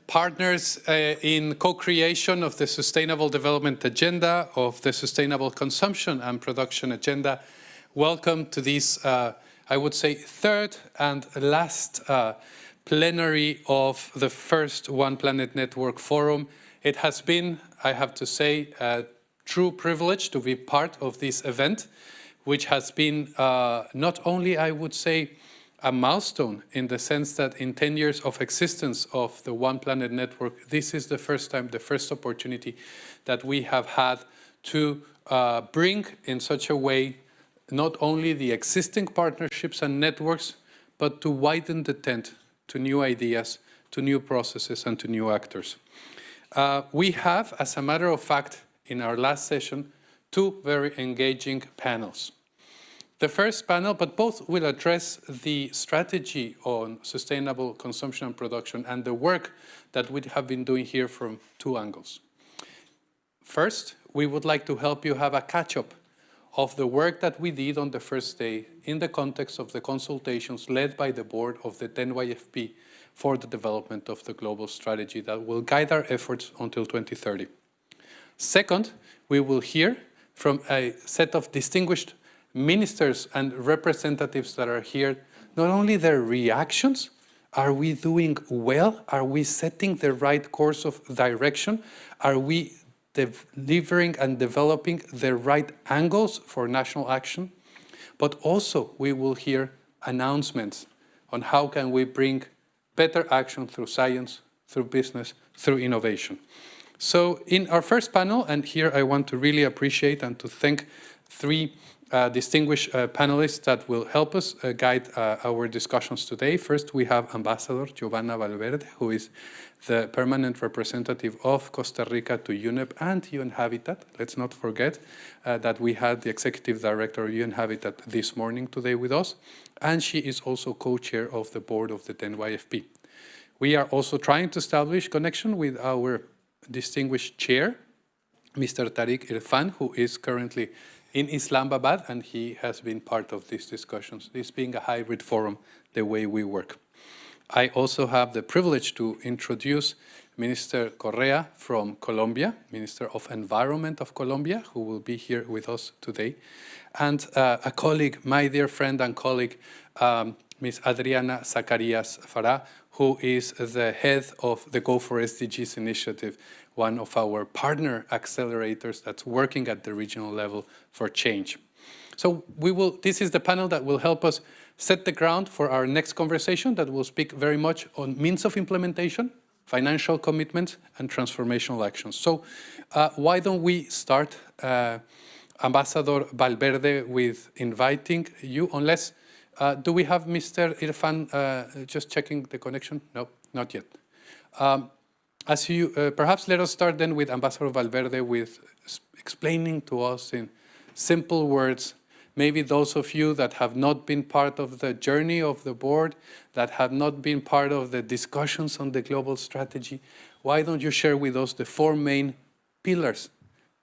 partners in co-creation of the Sustainable Development Agenda, of the Sustainable Consumption and Production Agenda. Welcome to this, I would say, third and last plenary of the first One Planet Network Forum. It has been, I have to say, a true privilege to be part of this event, which has been not only, I would say, a milestone in the sense that in 10 years of existence of the One Planet Network, this is the first time, the first opportunity that we have had to bring in such a way not only the existing partnerships and networks, but to widen the tent to new ideas, to new processes, and to new actors. We have, as a matter of fact, in our last session, two very engaging panels. The first panel, but both will address the strategy on sustainable consumption and production and the work that we have been doing here from two angles. First, we would like to help you have a catch-up of the work that we did on the first day in the context of the consultations led by the board of the UNWTO for the development of the global strategy that will guide our efforts until 2030. Second, we will hear from a set of distinguished ministers and representatives that are here, not only their reactions, are we doing well? Are we setting the right course of direction? Are we delivering and developing the right angles for national action? But also we will hear announcements on how can we bring better action through science, through business, through innovation. So in our first panel, and here I want to really appreciate and to thank three distinguished panelists that will help us guide our discussions today. First, we have Ambassador Giovanna Valverde, who is the permanent representative of Costa Rica to UNEP and UN Habitat. Let's not forget that we had the executive director of UN Habitat this morning today with us, and she is also co-chair of the board of the UNWTO. We are also trying to establish connection with our distinguished chair, Mr. Tariq Irfan, who is currently in Islamabad, and he has been part of these discussions, this being a hybrid forum, the way we work. I also have the privilege to introduce Minister Correa from Colombia, Minister of Environment of Colombia, who will be here with us today, and a colleague, my dear friend and colleague, Ms. Adriana Zacarias Farah, who is the head of the Go for SDGs initiative, one of our partner accelerators that's working at the regional level for change. So this is the panel that will help us set the ground for our next conversation that will speak very much on means of implementation, financial commitments, and transformational actions. So why don't we start, Ambassador Valverde, with inviting you, unless, do we have Mr. Irfan just checking the connection? No, not yet. As you, perhaps let us start then with Ambassador Valverde with explaining to us in simple words, maybe those of you that have not been part of the journey of the board, that have not been part of the discussions on the global strategy, why don't you share with us the four main pillars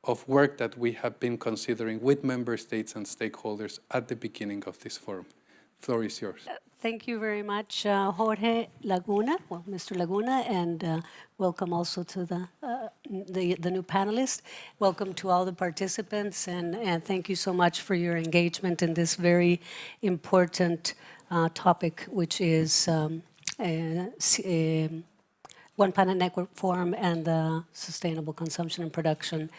of work that we have been considering with member states and stakeholders at the beginning of this forum? The floor is yours. Thank you very much, Jorge Laguna, well, Mr. Laguna, and welcome also to the new panelists. Welcome to all the participants, and thank you so much for your engagement in this very important topic, which is One Planet Network Forum and the Sustainable Consumption and Production.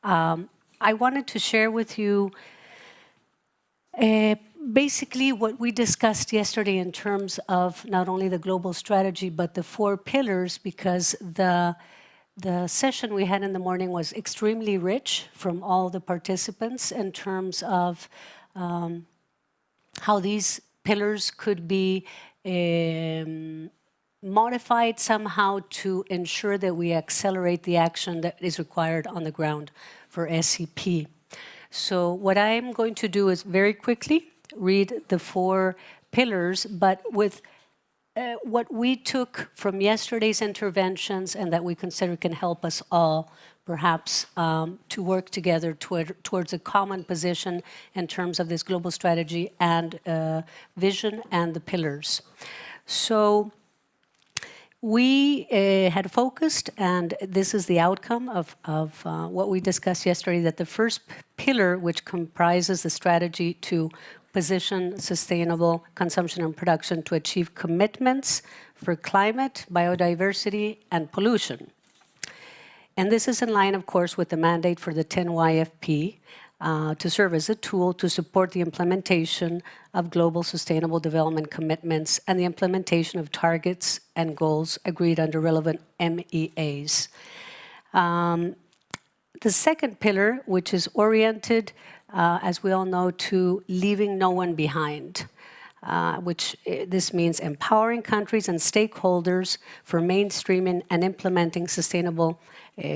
I wanted to share with you basically what we discussed yesterday in terms of not only the global strategy, but the four pillars, because the session we had in the morning was extremely rich from all the participants in terms of how these pillars could be modified somehow to ensure that we accelerate the action that is required on the ground for SCP. So what I'm going to do is very quickly read the four pillars, but with what we took from yesterday's interventions and that we consider can help us all perhaps to work together towards a common position in terms of this global strategy and vision and the pillars. So We had focused, and this is the outcome of what we discussed yesterday, that the first pillar, which comprises the strategy to position sustainable consumption and production to achieve commitments for climate, biodiversity, and pollution. And this is in line, of course, with the mandate for the 10 YFP to serve as a tool to support the implementation of global sustainable development commitments and the implementation of targets and goals agreed under relevant MEAs. The second pillar, which is oriented, as we all know, to leaving no one behind, which this means empowering countries and stakeholders for mainstreaming and implementing sustainable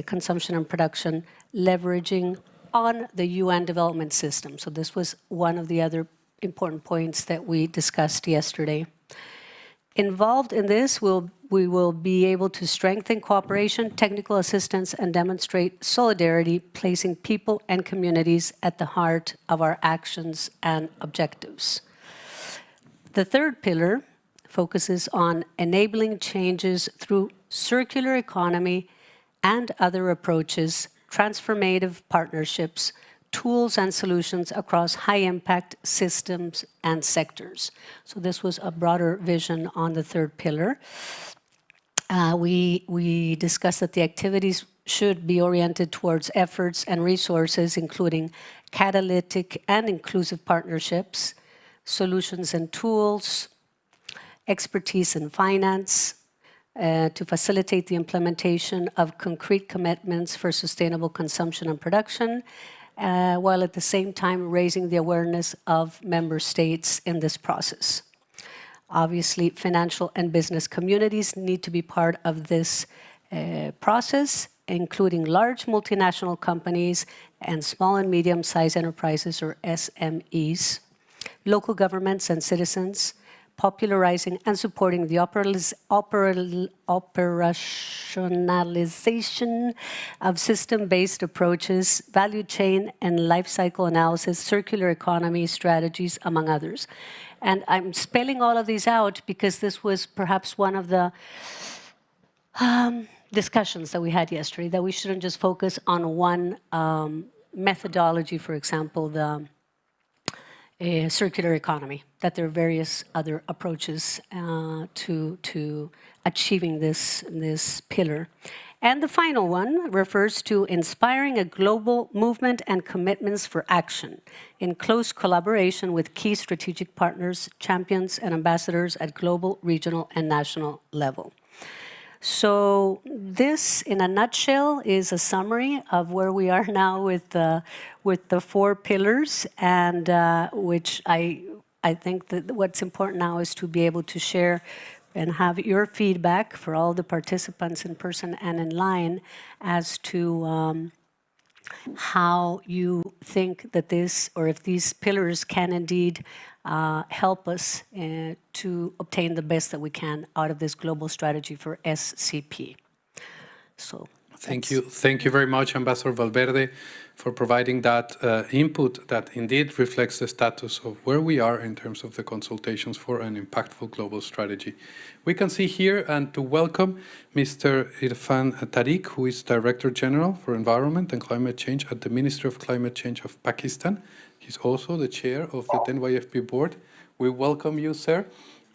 consumption and production, leveraging on the UN development system. So this was one of the other important points that we discussed yesterday. Involved in this, we will be able to strengthen cooperation, technical assistance, and demonstrate solidarity, placing people and communities at the heart of our actions and objectives. The third pillar focuses on enabling changes through circular economy and other approaches, transformative partnerships, tools and solutions across high-impact systems and sectors. So this was a broader vision on the third pillar. We discussed that the activities should be oriented towards efforts and resources, including catalytic and inclusive partnerships, solutions and tools, expertise in finance, to facilitate the implementation of concrete commitments for sustainable consumption and production, while at the same time raising the awareness of member states in this process. Obviously, financial and business communities need to be part of this process, including large multinational companies and small and medium-sized enterprises, or SMEs, local governments and citizens, popularizing and supporting the operationalization of system-based approaches, value chain and life cycle analysis, circular economy strategies, among others. And I'm spelling all of these out because this was perhaps one of the discussions that we had yesterday, that we shouldn't just focus on one methodology, for example, the circular economy, that there are various other approaches to achieving this pillar. And the final one refers to inspiring a global movement and commitments for action in close collaboration with key strategic partners, champions, and ambassadors at global, regional, and national level. So this, in a nutshell, is a summary of where we are now with the four pillars, and which I think that what's important now is to be able to share and have your feedback for all the participants in person and in line as to how you think that this, or if these pillars can indeed help us to obtain the best that we can out of this global strategy for SCP. So thank you very much, Ambassador Valverde, for providing that input that indeed reflects the status of where we are in terms of the consultations for an impactful global strategy. We can see here, and to welcome Mr. Irfan Tariq, who is Director General for Environment and Climate Change at the Ministry of Climate Change of Pakistan. He's also the chair of the 10 YFP board. We welcome you, sir,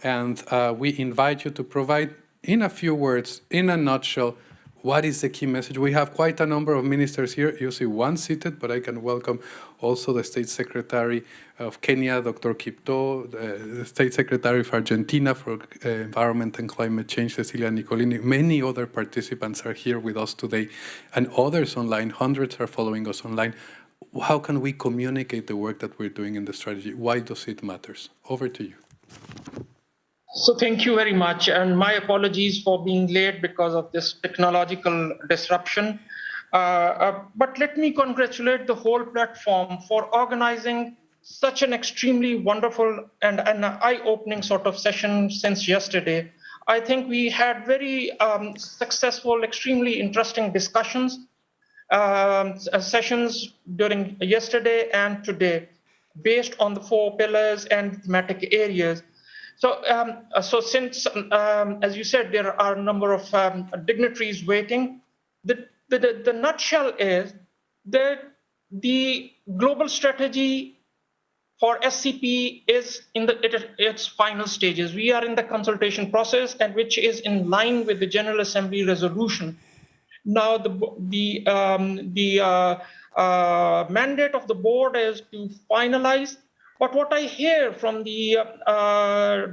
and we invite you to provide, in a few words, in a nutshell, what is the key message? We have quite a number of ministers here. You see one seated, but I can welcome also the State Secretary of Kenya, Dr. Kipto, the State Secretary of Argentina for Environment and Climate Change, Cecilia Nicolini. Many other participants are here with us today, and others online. Hundreds are following us online. How can we communicate the work that we're doing in the strategy? Why does it matter? Over to you. So thank you very much, and my apologies for being late because of this technological disruption. But let me congratulate the whole platform for organizing such an extremely wonderful and an eye-opening sort of session since yesterday. I think we had very successful, extremely interesting discussions, sessions during yesterday and today, based on the four pillars and thematic areas. So since, as you said, there are a number of dignitaries waiting, the nutshell is that the global strategy for SCP is in its final stages. We are in the consultation process, and which is in line with the General Assembly resolution. Now, the mandate of the board is to finalize. But what I hear from the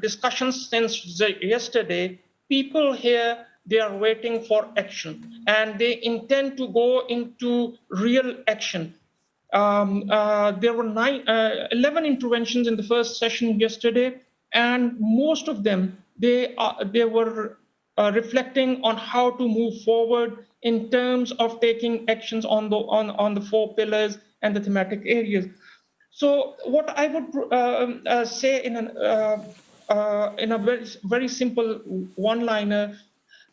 discussions since yesterday, people here, they are waiting for action, and they intend to go into real action. There were 11 interventions in the first session yesterday, and most of them, they were reflecting on how to move forward in terms of taking actions on the 4 pillars and the thematic areas. So what I would say in a very simple one-liner,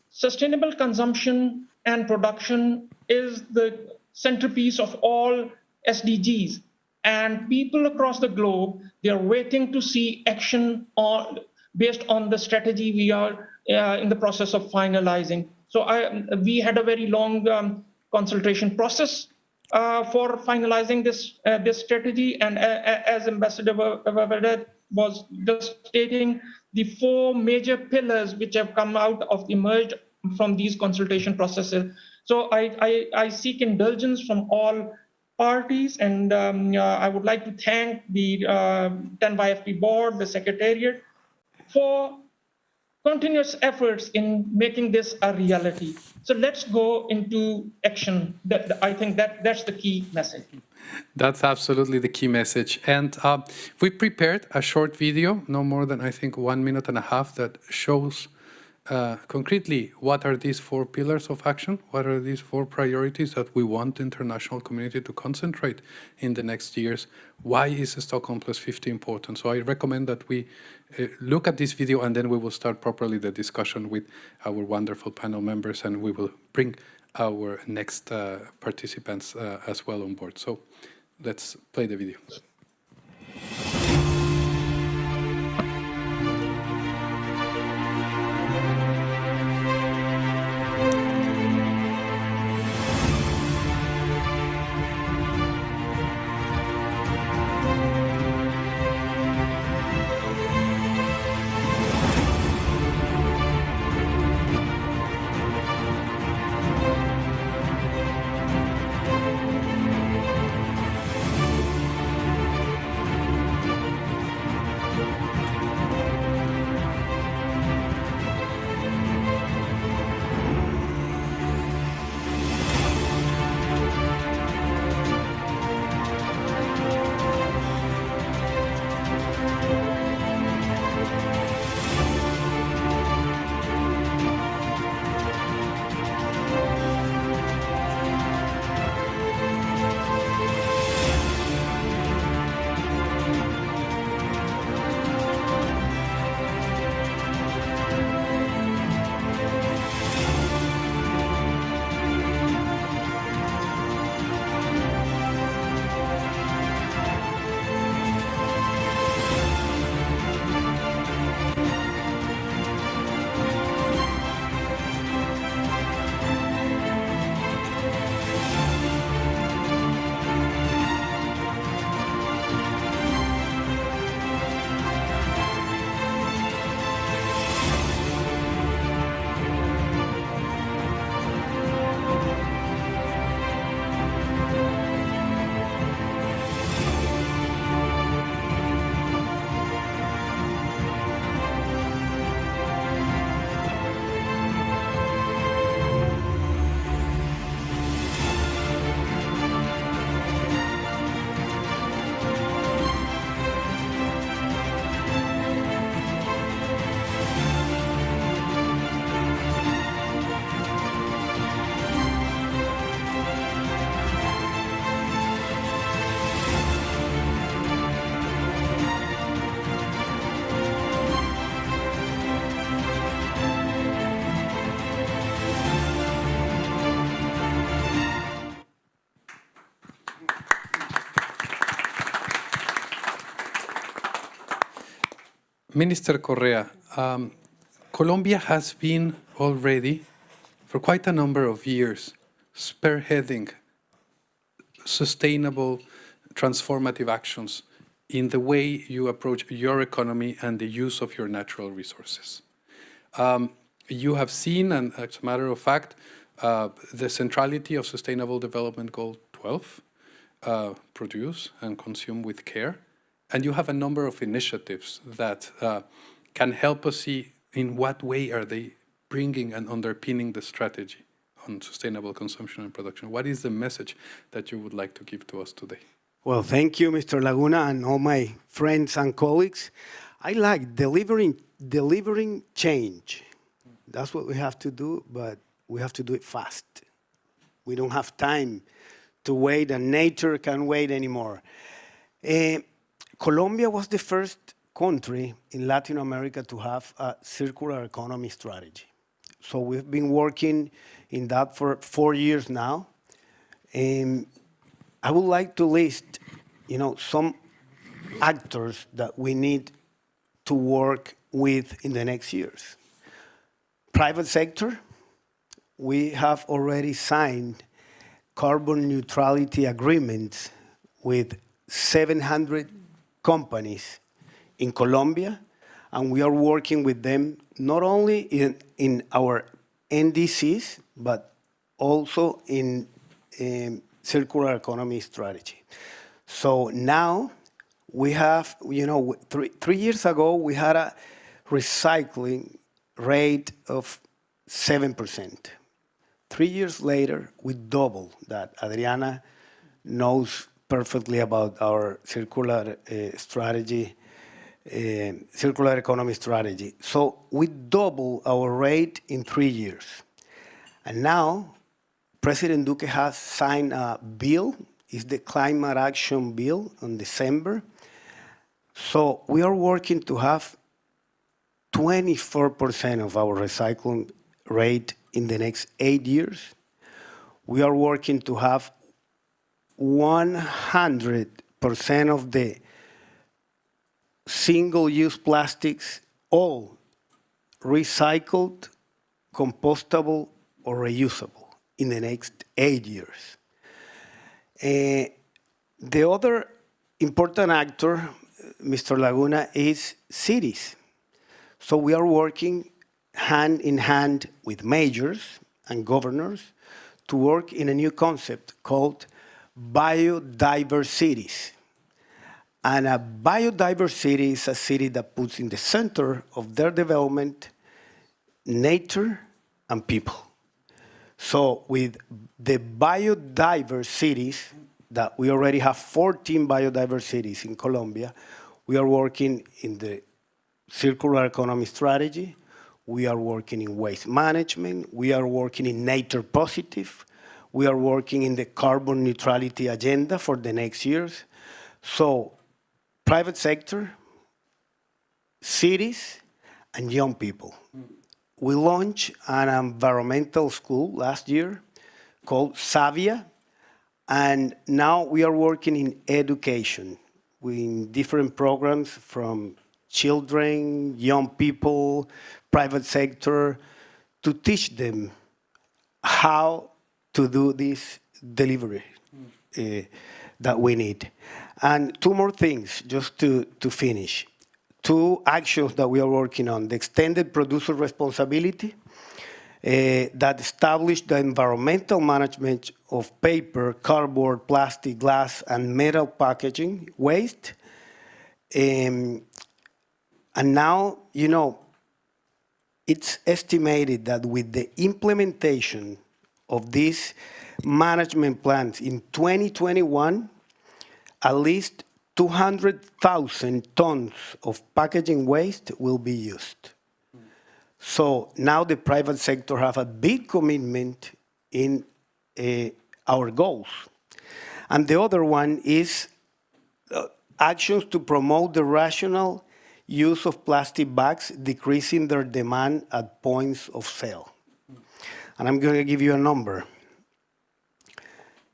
sustainable consumption and production is the centerpiece of all SDGs. And people across the globe, they are waiting to see action based on the strategy we are in the process of finalizing. So we had a very long consultation process for finalizing this strategy. And as Ambassador Valverde was just stating, the 4 major pillars which have come out of emerged from these consultation processes. So I seek indulgence from all parties, and I would like to thank the 10YFP board, the Secretariat, for continuous efforts in making this a reality. So let's go into action. I think that's the key message. That's absolutely the key message. And we prepared a short video, no more than, I think, 1.5 minutes, that shows concretely what are these 4 pillars of action, what are these 4 priorities that we want the international community to concentrate in the next years. Why is Stockholm Plus 50 important? So I recommend that we look at this video, and then we will start properly the discussion with our wonderful panel members, and we will bring our next participants as well on board. So let's play the video. Minister Correa, Colombia has been already, for quite a number of years, spearheading sustainable, transformative actions in the way you approach your economy and the use of your natural resources. You have seen, and as a matter of fact, the centrality of Sustainable Development Goal 12, produce and consume with care. And you have a number of initiatives that can help us see in what way are they bringing and underpinning the strategy on sustainable consumption and production. What is the message that you would like to give to us today? Well, thank you, Mr. Laguna, and all my friends and colleagues. I like delivering change. That's what we have to do, but we have to do it fast. We don't have time to wait, and nature can't wait anymore. Colombia was the first country in Latin America to have a circular economy strategy. So we've been working in that for 4 years now. I would like to list, some actors that we need to work with in the next years. Private sector, we have already signed carbon neutrality agreements with 700 companies in Colombia, and we are working with them not only in our NDCs, but also in circular economy strategy. So now we have, 3 years ago, we had a recycling rate of 7%. 3 years later, we doubled that. Adriana knows perfectly about our circular strategy, circular economy strategy. So we doubled our rate in 3 years. And now, President Duque has signed a bill. It's the Climate Action Bill in December. So we are working to have 24% of our recycling rate in the next 8 years. We are working to have 100% of the single-use plastics all recycled, compostable, or reusable in the next 8 years. The other important actor, Mr. Laguna, is cities. So we are working hand in hand with mayors and governors to work in a new concept called biodiverse cities. And a biodiverse city is a city that puts in the center of their development nature and people. So with the biodiverse cities, that we already have 14 biodiverse cities in Colombia, we are working in the circular economy strategy, we are working in waste management, we are working in nature positive, we are working in the carbon neutrality agenda for the next years. So private sector, cities, and young people. We launched an environmental school last year called Savia, and now we are working in education in different programs from children, young people, private sector, to teach them how to do this delivery that we need. And two more things, just to finish. 2 actions that we are working on. The extended producer responsibility that established the environmental management of paper, cardboard, plastic, glass, and metal packaging waste. And now, it's estimated that with the implementation of these management plans in 2021, at least 200,000 tons of packaging waste will be used. So now the private sector have a big commitment in our goals. And the other one is actions to promote the rational use of plastic bags, decreasing their demand at points of sale. And I'm going to give you a number.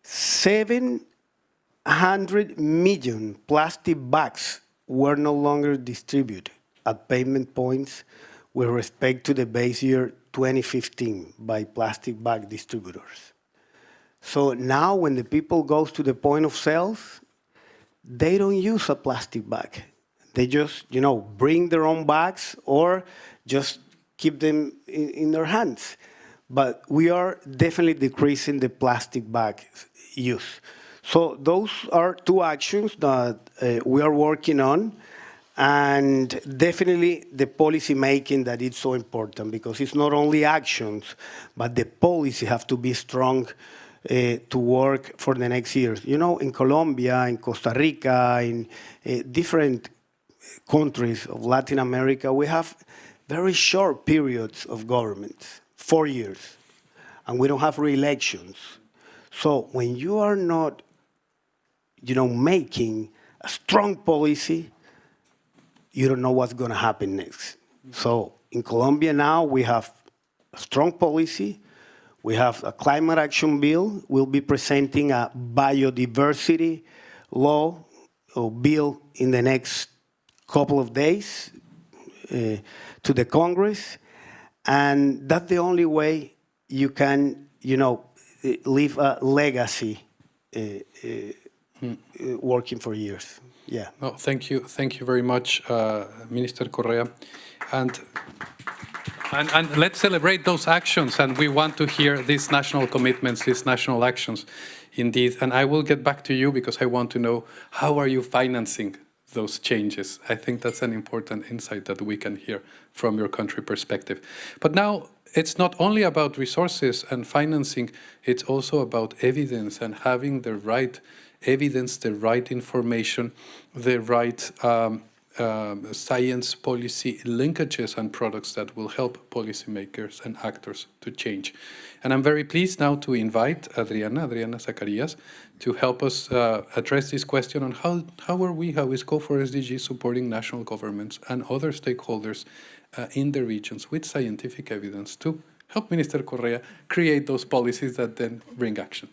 700 million plastic bags were no longer distributed at payment points with respect to the base year 2015 by plastic bag distributors. So now when the people go to the point of sales, they don't use a plastic bag. They just, bring their own bags or just keep them in their hands. But we are definitely decreasing the plastic bag use. So those are two actions that we are working on. And definitely the policy making that is so important, because it's not only actions, but the policy have to be strong to work for the next years. In Colombia, in Costa Rica, in different countries of Latin America, we have very short periods of government, 4 years, and we don't have re-elections. So when you are not, making a strong policy, you don't know what's going to happen next. So in Colombia now, we have a strong policy. We have a climate action bill. We'll be presenting a biodiversity law or bill in the next couple of days to the Congress. And that's the only way you can, leave a legacy working for years. Yeah. Well, thank you very much, Minister Correa, and let's celebrate those actions. And we want to hear these national commitments, these national actions, indeed. And I will get back to you because I want to know, how are you financing those changes? I think that's an important insight that we can hear from your country perspective. But now it's not only about resources and financing; it's also about evidence and having the right evidence, the right information, the right science policy linkages and products that will help policymakers and actors to change. And I'm very pleased now to invite Adriana Zacarias, to help us address this question on how is Go4SDG supporting national governments and other stakeholders in the regions with scientific evidence to help Minister Correa create those policies that then bring action.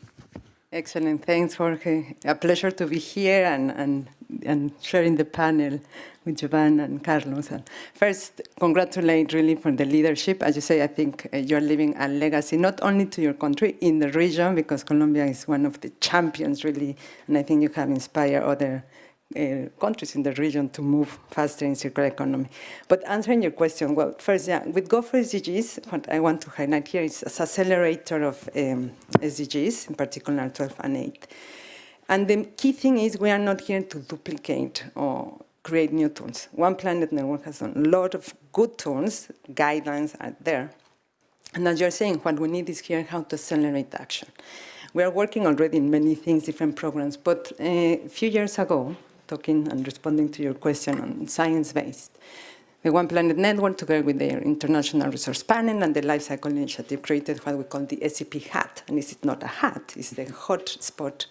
Excellent. Thanks, Jorge. A pleasure to be here and sharing the panel with Giovanna and Carlos. And first, congratulate really for the leadership. As you say, I think you're leaving a legacy, not only to your country, in the region, because Colombia is one of the champions, really, and I think you have inspired other countries in the region to move faster in circular economy. But answering your question, well, first, yeah, with Go4SDGs, what I want to highlight here is an accelerator of SDGs, in particular 12 and 8. And the key thing is we are not here to duplicate or create new tools. One Planet Network has done a lot of good tools, guidelines are there. And as you're saying, what we need is here how to accelerate action. We are working already in many things, different programs, but a few years ago, talking and responding to your question on science-based, the One Planet Network, together with their International Resource Panel and the Life Cycle Initiative, created what we call the SCP hat. And this is not a hat, it's the hotspot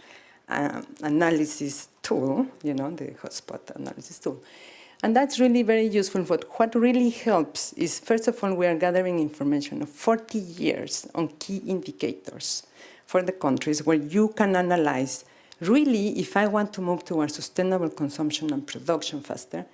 analysis tool, the hotspot analysis tool. And that's really very useful. But what really helps is, first of all, we are gathering information of 40 years on key indicators for the countries where you can analyze, really, if I want to move towards sustainable consumption and production faster,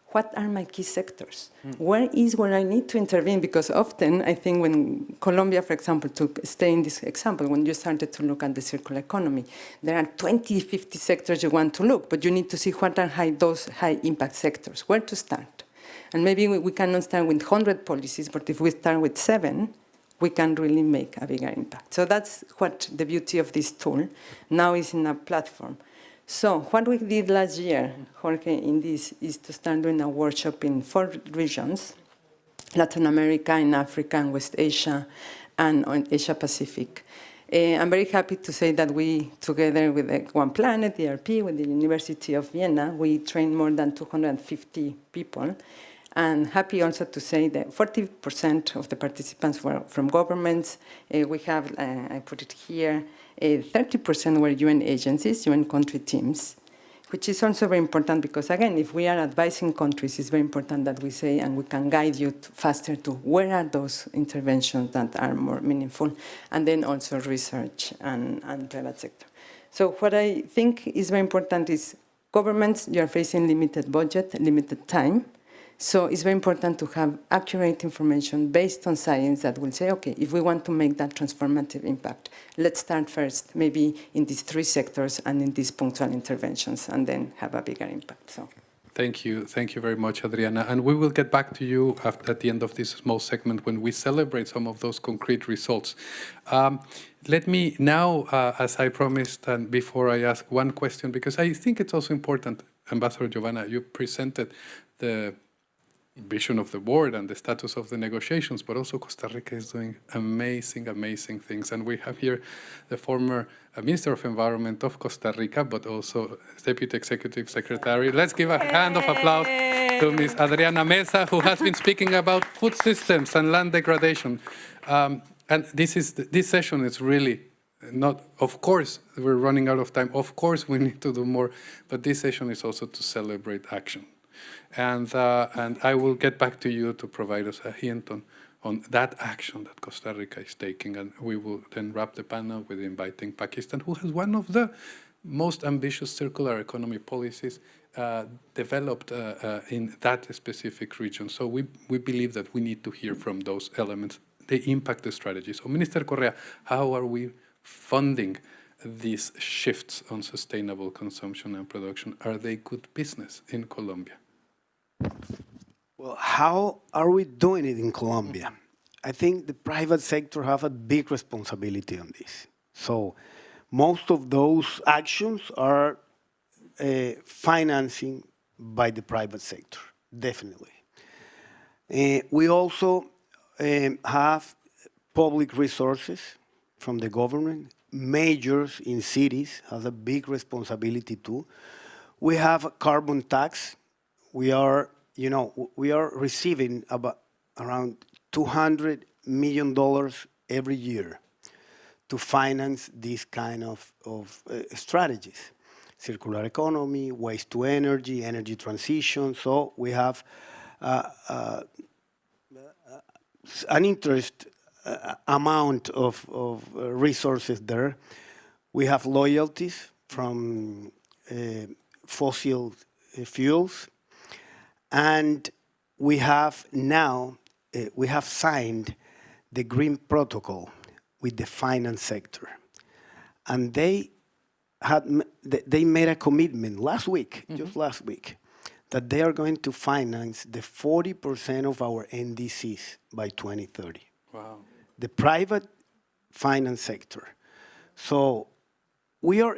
what are my key sectors? Where I need to intervene? Because often, I think when Colombia, for example, to stay in this example, when you started to look at the circular economy, there are 20, 50 sectors you want to look, but you need to see what are those high-impact sectors, where to start. And maybe we cannot start with 100 policies, but if we start with 7, we can really make a bigger impact. So that's what the beauty of this tool now is in a platform. So what we did last year, Jorge, in this is to start doing a workshop in 4 regions, Latin America, in Africa, and West Asia, and on Asia Pacific. I'm very happy to say that we, together with the One Planet, DRP, with the University of Vienna, we trained more than 250 people. And happy also to say that 40% of the participants were from governments. We have, I put it here, 30% were UN agencies, UN country teams, which is also very important because, again, if we are advising countries, it's very important that we say, and we can guide you faster to where are those interventions that are more meaningful, and then also research and private sector. So what I think is very important is governments, you are facing limited budget, limited time. So it's very important to have accurate information based on science that will say, okay, if we want to make that transformative impact, let's start first maybe in these 3 sectors and in these punctual interventions, and then have a bigger impact. So. Thank you very much, Adriana. And we will get back to you at the end of this small segment when we celebrate some of those concrete results. Let me now, as I promised, and before I ask one question, because I think it's also important, Ambassador Giovanna, you presented the vision of the board and the status of the negotiations, but also Costa Rica is doing amazing, amazing things. And we have here the former Minister of Environment of Costa Rica, but also Deputy Executive Secretary. Let's give a hand of applause to Ms. Adriana Mesa, who has been speaking about food systems and land degradation. And this session is really not, of course, we're running out of time. Of course, we need to do more, but this session is also to celebrate action. And I will get back to you to provide us a hint on that action that Costa Rica is taking. And we will then wrap the panel with inviting Pakistan, who has one of the most ambitious circular economy policies developed in that specific region. So we believe that we need to hear from those elements, they impact the strategy. So Minister Correa, how are we funding these shifts on sustainable consumption and production? Are they good business in Colombia? Well, how are we doing it in Colombia? I think the private sector have a big responsibility on this. So most of those actions are financing by the private sector, definitely. We also have public resources from the government. Majors in cities have a big responsibility too. We have a carbon tax. We are receiving about around $200 million every year to finance these kind of strategies. Circular economy, waste to energy, energy transition. So we have an interest amount of resources there. We have loyalties from fossil fuels. And we have now, we have signed the Green Protocol with the finance sector. And they made a commitment last week, just last week, that they are going to finance the 40% of our NDCs by 2030. Wow. The private finance sector. So we are,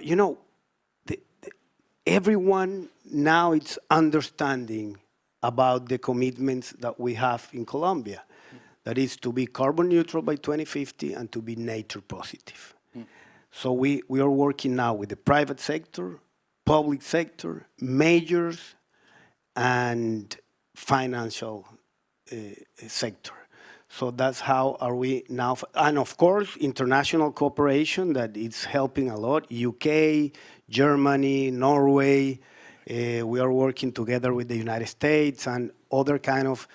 everyone now is understanding about the commitments that we have in Colombia. That is to be carbon neutral by 2050 and to be nature positive. So we are working now with the private sector, public sector, majors, and financial sector. So that's how are we now. And of course, international cooperation that is helping a lot. UK, Germany, Norway. We are working together with the United States and other kind of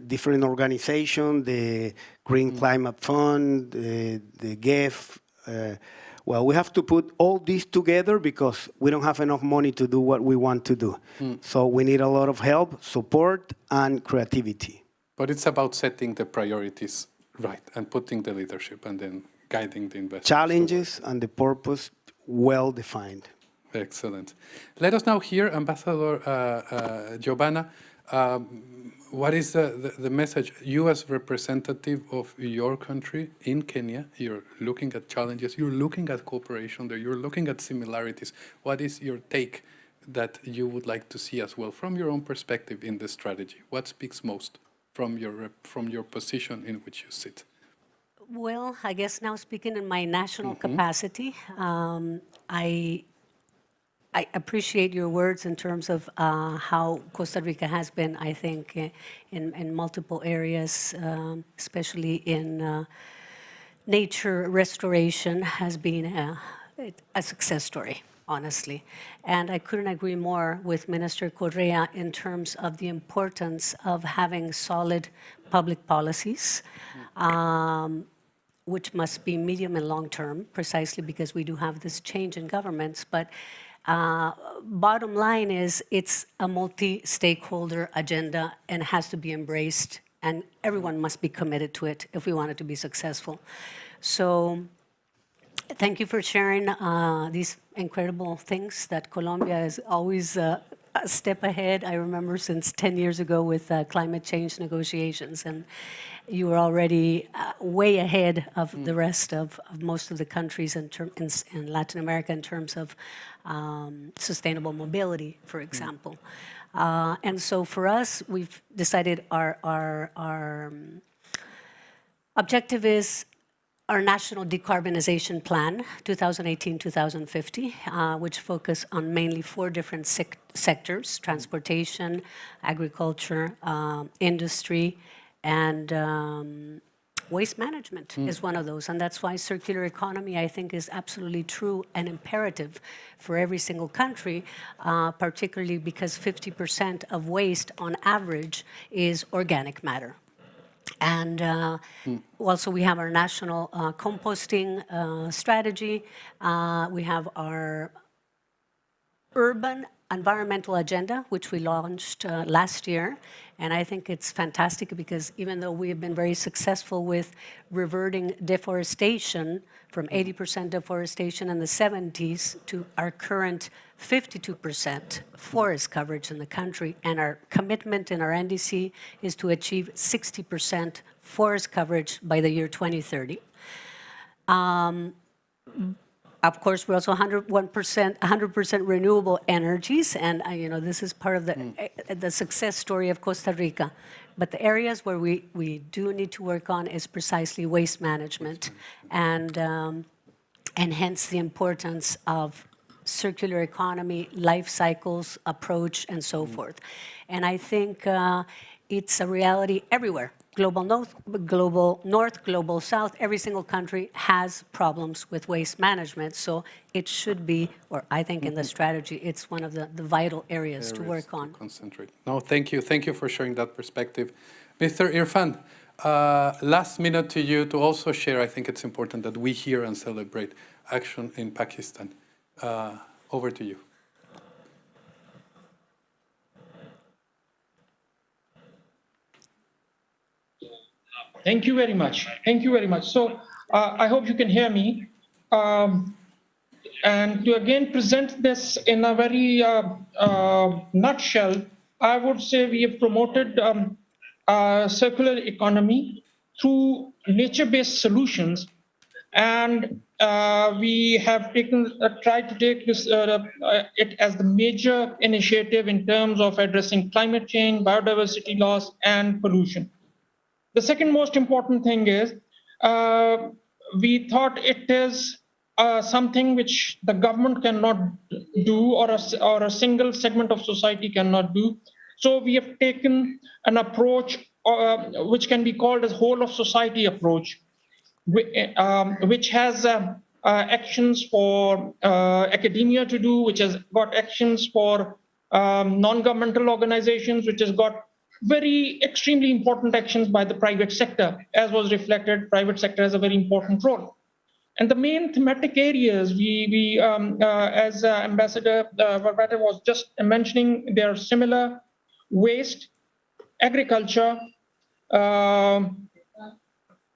different organizations, the Green Climate Fund, the GEF. Well, we have to put all this together because we don't have enough money to do what we want to do. So we need a lot of help, support, and creativity. But it's about setting the priorities right and putting the leadership and then guiding the investors. Challenges and the purpose well defined. Excellent. Let us now hear Ambassador Giovanna. What is the message? You as representative of your country in Kenya, you're looking at challenges, you're looking at cooperation there, you're looking at similarities. What is your take that you would like to see as well from your own perspective in the strategy? What speaks most from your position in which you sit? Well, I guess now speaking in my national capacity, I appreciate your words in terms of how Costa Rica has been, I think, in multiple areas, especially in nature restoration, has been a success story, honestly. And I couldn't agree more with Minister Correa in terms of the importance of having solid public policies, which must be medium and long term, precisely because we do have this change in governments. But Bottom line is it's a multi-stakeholder agenda and has to be embraced, and everyone must be committed to it if we want it to be successful. So thank you for sharing these incredible things that Colombia is always a step ahead. I remember since 10 years ago with climate change negotiations, and you were already way ahead of the rest of most of the countries in Latin America in terms of sustainable mobility, for example. And so for us, we've decided our objective is our national decarbonization plan, 2018-2050, which focus on mainly 4 different sectors: transportation, agriculture, industry, and waste management is one of those. And that's why circular economy, I think, is absolutely true and imperative for every single country, particularly because 50% of waste on average is organic matter. And also we have our national composting strategy. We have our urban environmental agenda, which we launched last year. And I think it's fantastic because even though we have been very successful with reverting deforestation from 80% deforestation in the 70s to our current 52% forest coverage in the country, and our commitment in our NDC is to achieve 60% forest coverage by the year 2030. Of course, we're also 100% renewable energies, and this is part of the success story of Costa Rica. But the areas where we do need to work on is precisely waste management, and hence the importance of circular economy, life cycles approach, and so forth. And I think it's a reality everywhere. Global north, global south, every single country has problems with waste management. So it should be, or I think in the strategy, it's one of the vital areas to work on. To concentrate. No, thank you. Thank you for sharing that perspective. Mr. Irfan, last minute to you to also share. I think it's important that we hear and celebrate action in Pakistan. Over to you. Thank you very much. Thank you very much. So I hope you can hear me. And to again present this in a very nutshell, I would say we have promoted circular economy through nature-based solutions, and we have tried to take this it as the major initiative in terms of addressing climate change, biodiversity loss, and pollution. The second most important thing is we thought it is something which the government cannot do, or a single segment of society cannot do. So we have taken an approach which can be called as whole of society approach, which has actions for academia to do, which has got actions for non-governmental organizations, which has got very extremely important actions by the private sector. As was reflected, private sector has a very important role. And the main thematic areas as Ambassador Valverde was just mentioning, they are similar: waste, agriculture,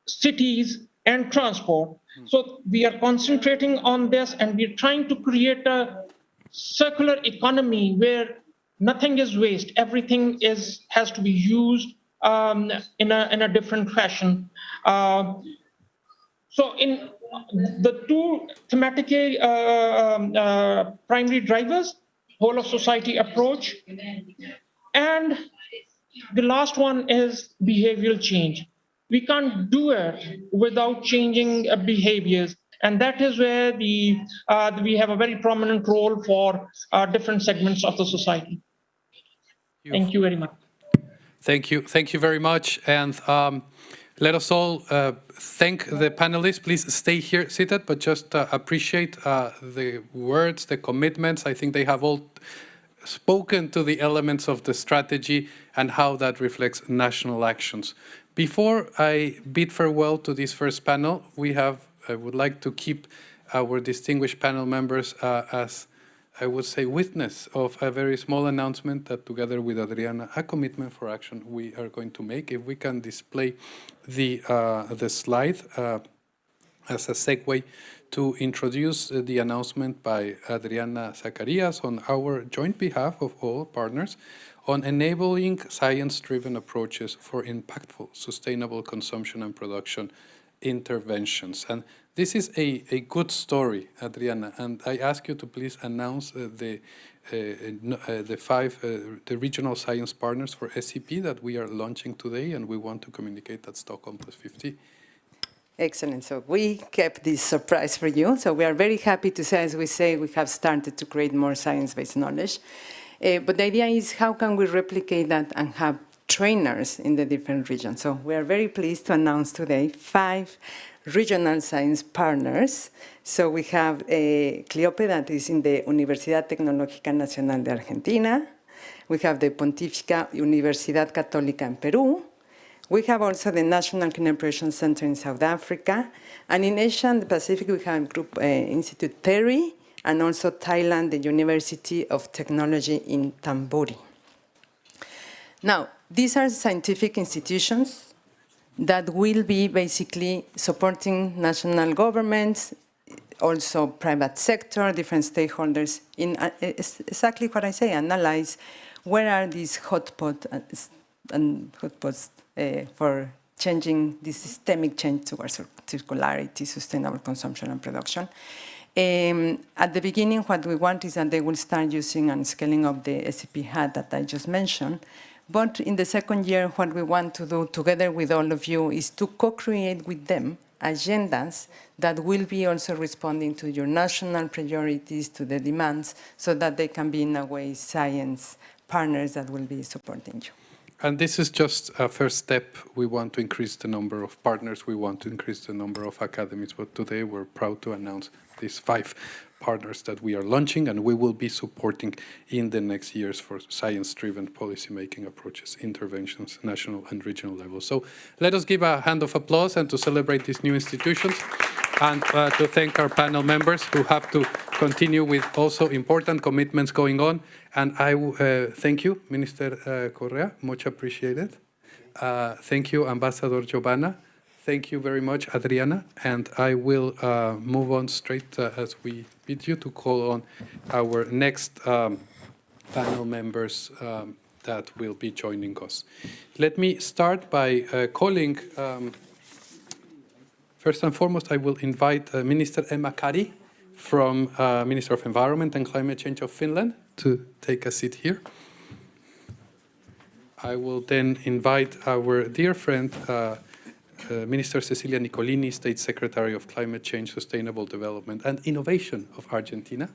cities, and transport. So we are concentrating on this, and we're trying to create a circular economy where nothing is waste. Everything has to be used in a different fashion. So in the two thematic primary drivers, whole of society approach, and the last one is behavioral change. We can't do it without changing behaviors. And that is where we have a very prominent role for different segments of the society. Thank you very much. Thank you. Thank you very much. And let us all thank the panelists. Please stay here seated, but just appreciate the words, the commitments. I think they have all spoken to the elements of the strategy and how that reflects national actions. Before I bid farewell to this first panel, I would like to keep our distinguished panel members as I would say, witness of a very small announcement that together with Adriana, a commitment for action we are going to make. If we can display the slide as a segue to introduce the announcement by Adriana Zacarias on our joint behalf of all partners on enabling science-driven approaches for impactful, sustainable consumption and production interventions. And this is a good story, Adriana, and I ask you to please announce the regional science partners for SCP that we are launching today, and we want to communicate at Stockholm Plus 50. Excellent. So we kept this surprise for you. So we are very happy to say, as we say, we have started to create more science-based knowledge. But the idea is how can we replicate that and have trainers in the different regions. So we are very pleased to announce today 5 regional science partners. So we have Cleope, that is in the Universidad Tecnológica Nacional de Argentina. We have the Pontificia Universidad Católica in Peru. We have also the National Clean Operation Center in South Africa. And in Asia and the Pacific, we have Group Institute Kari, and also Thailand, the University of Technology in Thonburi. Now, these are scientific institutions that will be basically supporting national governments, also private sector, different stakeholders, in exactly what I say, analyze where are these hotspots for changing this systemic change towards circularity, sustainable consumption and production. At the beginning, what we want is that they will start using and scaling up the SCP HAT that I just mentioned. But in the second year, what we want to do together with all of you is to co-create with them agendas that will be also responding to your national priorities, to the demands, so that they can be, in a way, science partners that will be supporting you. And this is just a first step. We want to increase the number of partners. We want to increase the number of academies. But today we're proud to announce these 5 partners that we are launching and we will be supporting in the next years for science-driven policy-making approaches, interventions, national and regional level. So let us give a hand of applause and to celebrate these new institutions and to thank our panel members who have to continue with also important commitments going on. And I thank you, Minister Correa, much appreciated. Thank you, Ambassador Giovanna. Thank you very much, Adriana. And I will move on straight as we bid you to call on our next panel members that will be joining us. Let me start by calling, first and foremost, I will invite Minister Kari from Minister of Environment and Climate Change of Finland to take a seat here. I will then invite our dear friend, Minister Cecilia Nicolini, State Secretary of Climate Change, Sustainable Development and Innovation of Argentina.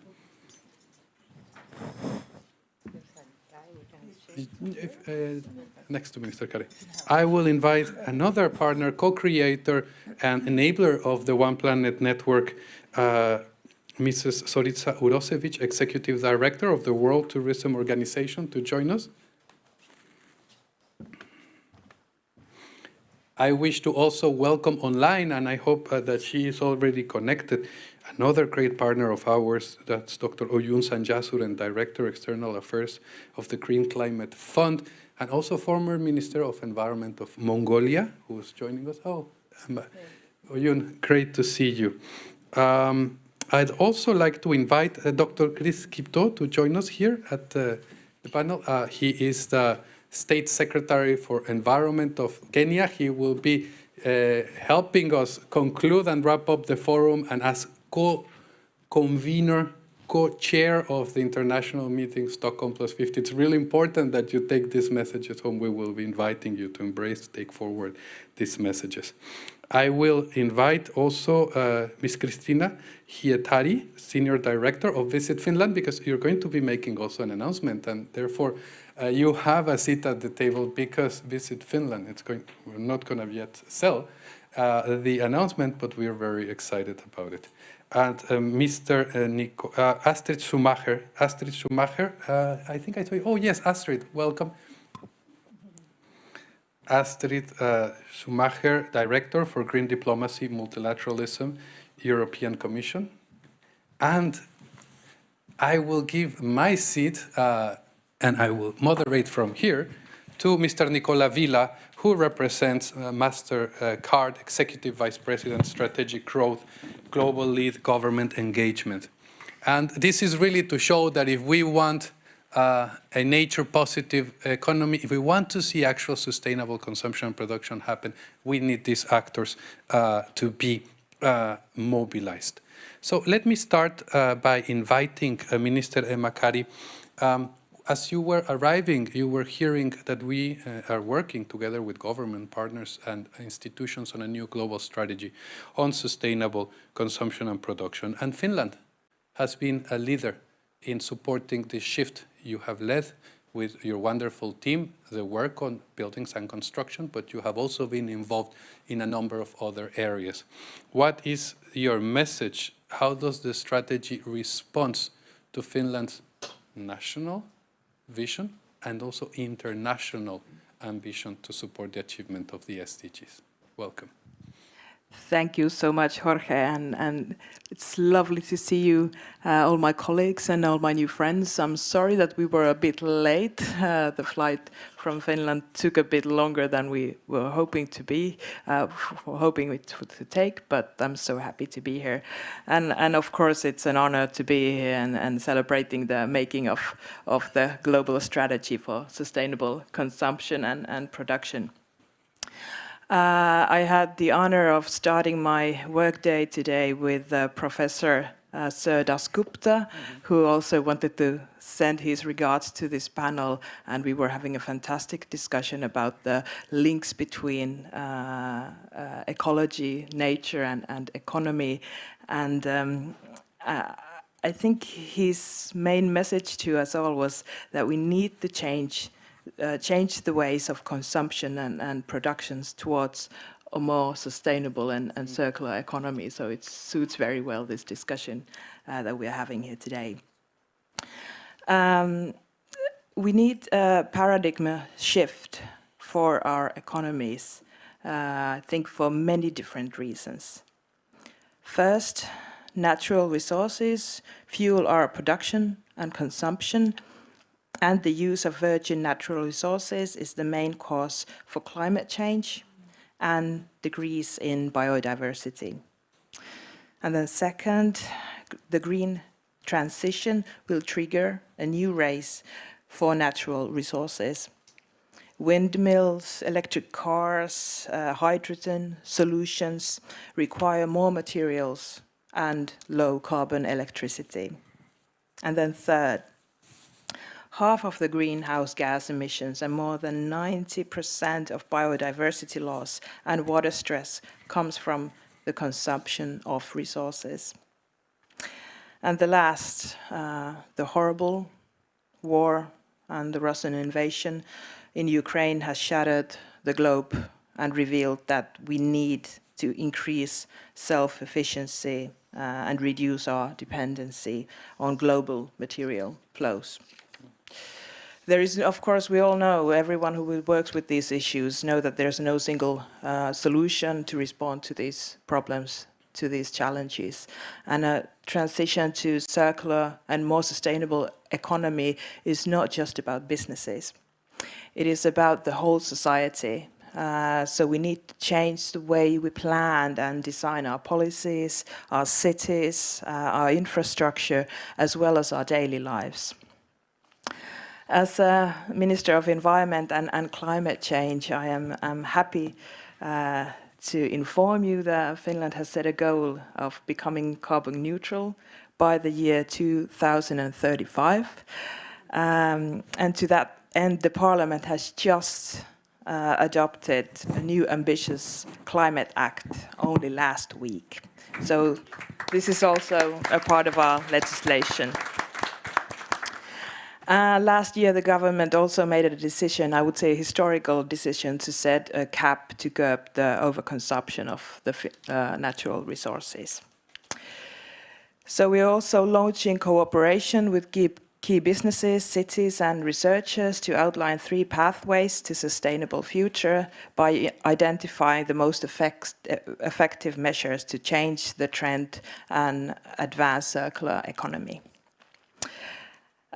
Next to Minister Kari. I will invite another partner, co-creator and enabler of the One Planet Network, Mrs. Zoritsa Urosevic, Executive Director of the World Tourism Organization, to join us. I wish to also welcome online, and I hope that she is already connected, another great partner of ours, that's Dr. Oyun Sanjasuren, Director, External Affairs of the Green Climate Fund, and also former Minister of Environment of Mongolia, who is joining us. Oh, Oyun, great to see you. I'd also like to invite Dr. Chris Kipto to join us here at the panel. He is the State Secretary for Environment of Kenya. He will be helping us conclude and wrap up the forum, and as co-convener, co-chair of the international meeting Stockholm Plus 50, it's really important that you take these messages home. We will be inviting you to embrace, take forward these messages. I will invite also Ms. Cristina Hietari, Senior Director of Visit Finland, because you're going to be making also an announcement, and therefore you have a seat at the table because Visit Finland, we're not going to yet sell the announcement, but we are very excited about it. And Mr. Astrid Schomaker. Astrid Schomaker, I think I told you. Oh, yes, Astrid, welcome. Astrid Schomaker, Director for Green Diplomacy, Multilateralism, European Commission. And I will give my seat, and I will moderate from here, to Mr. Nicola Villa, who represents MasterCard, Executive Vice President, Strategic Growth, Global Lead Government Engagement. And this is really to show that if we want a nature-positive economy, if we want to see actual sustainable consumption and production happen, we need these actors to be mobilized. So let me start by inviting Minister Kari. As you were arriving, you were hearing that we are working together with government partners and institutions on a new global strategy on sustainable consumption and production. And Finland has been a leader in supporting this shift. You have led with your wonderful team the work on buildings and construction, but you have also been involved in a number of other areas. What is your message? How does the strategy respond to Finland's national vision and also international ambition to support the achievement of the SDGs? Welcome. Thank you so much, Jorge, and it's lovely to see you, all my colleagues and all my new friends. I'm sorry that we were a bit late. The flight from Finland took a bit longer than we were hoping to be, hoping it would take, but I'm so happy to be here. And of course, it's an honor to be here and celebrating the making of the global strategy for sustainable consumption and production. I had the honor of starting my workday today with Professor Sir Dasgupta, who also wanted to send his regards to this panel, and we were having a fantastic discussion about the links between ecology, nature, and economy. And I think his main message to us all was that we need to change the ways of consumption and productions towards a more sustainable and circular economy. So it suits very well this discussion that we are having here today. We need a paradigm shift for our economies, I think for many different reasons. First, natural resources fuel our production and consumption, and the use of virgin natural resources is the main cause for climate change and decrease in biodiversity. And then second, the green transition will trigger a new race for natural resources. Windmills, electric cars, hydrogen solutions require more materials and low carbon electricity. And then third, half of the greenhouse gas emissions and more than 90% of biodiversity loss and water stress comes from the consumption of resources. And the last, the horrible war and the Russian invasion in Ukraine has shattered the globe and revealed that we need to increase self-efficiency and reduce our dependency on global material flows. There is, of course, we all know, everyone who works with these issues know that there's no single solution to respond to these problems, to these challenges. And a transition to circular and more sustainable economy is not just about businesses. It is about the whole society. So we need to change the way we plan and design our policies, our cities, our infrastructure, as well as our daily lives. As a Minister of Environment and Climate Change, I am happy to inform you that Finland has set a goal of becoming carbon neutral by the year 2035. And to that end, the Parliament has just adopted a new ambitious Climate Act only last week. So this is also a part of our legislation. Last year, the government also made a decision, I would say a historical decision, to set a cap to curb the overconsumption of the natural resources. So we're also launching cooperation with key businesses, cities and researchers to outline 3 pathways to sustainable future by identifying the most effective measures to change the trend and advance circular economy.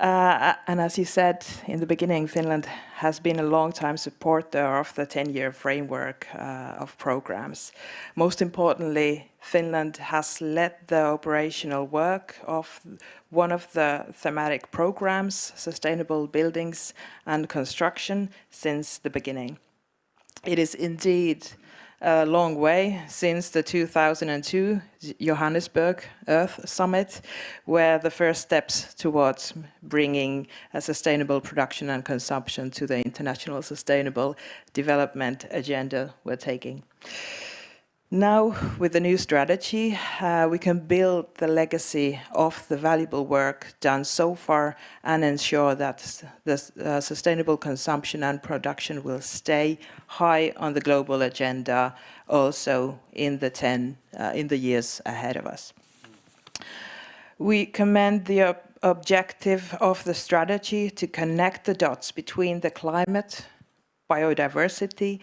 And as you said in the beginning, Finland has been a long-time supporter of the 10-year framework of programs. Most importantly, Finland has led the operational work of one of the thematic programs, Sustainable Buildings and Construction, since the beginning. It is indeed a long way since the 2002 Johannesburg Earth Summit, where the first steps towards bringing a sustainable production and consumption to the International Sustainable Development Agenda were taken. Now, with the new strategy, we can build the legacy of the valuable work done so far and ensure that the sustainable consumption and production will stay high on the global agenda also in the years ahead of us. We commend the objective of the strategy to connect the dots between the climate, biodiversity,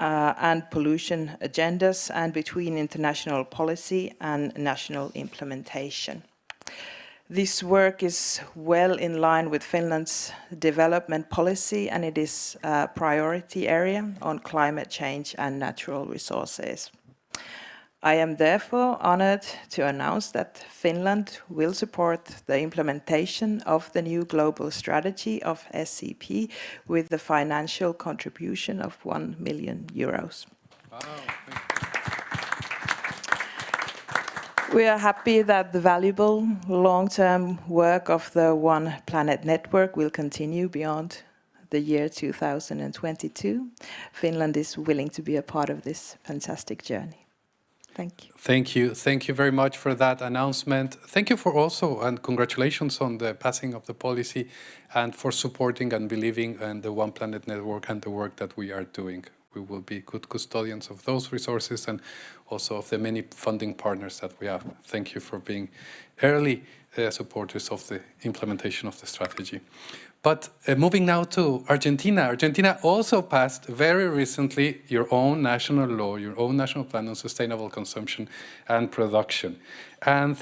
and pollution agendas, and between international policy and national implementation. This work is well in line with Finland's development policy, and it is a priority area on climate change and natural resources. I am therefore honored to announce that Finland will support the implementation of the new global strategy of SCP with the financial contribution of €1 million. Wow, We are happy that the valuable long-term work of the One Planet Network will continue beyond the year 2022. Finland is willing to be a part of this fantastic journey. Thank you. Thank you. Thank you very much for that announcement. Thank you for also, and congratulations on the passing of the policy and for supporting and believing in the One Planet Network and the work that we are doing. We will be good custodians of those resources and also of the many funding partners that we have. Thank you for being early supporters of the implementation of the strategy. But moving now to Argentina. Argentina also passed very recently your own national law, your own national plan on sustainable consumption and production. And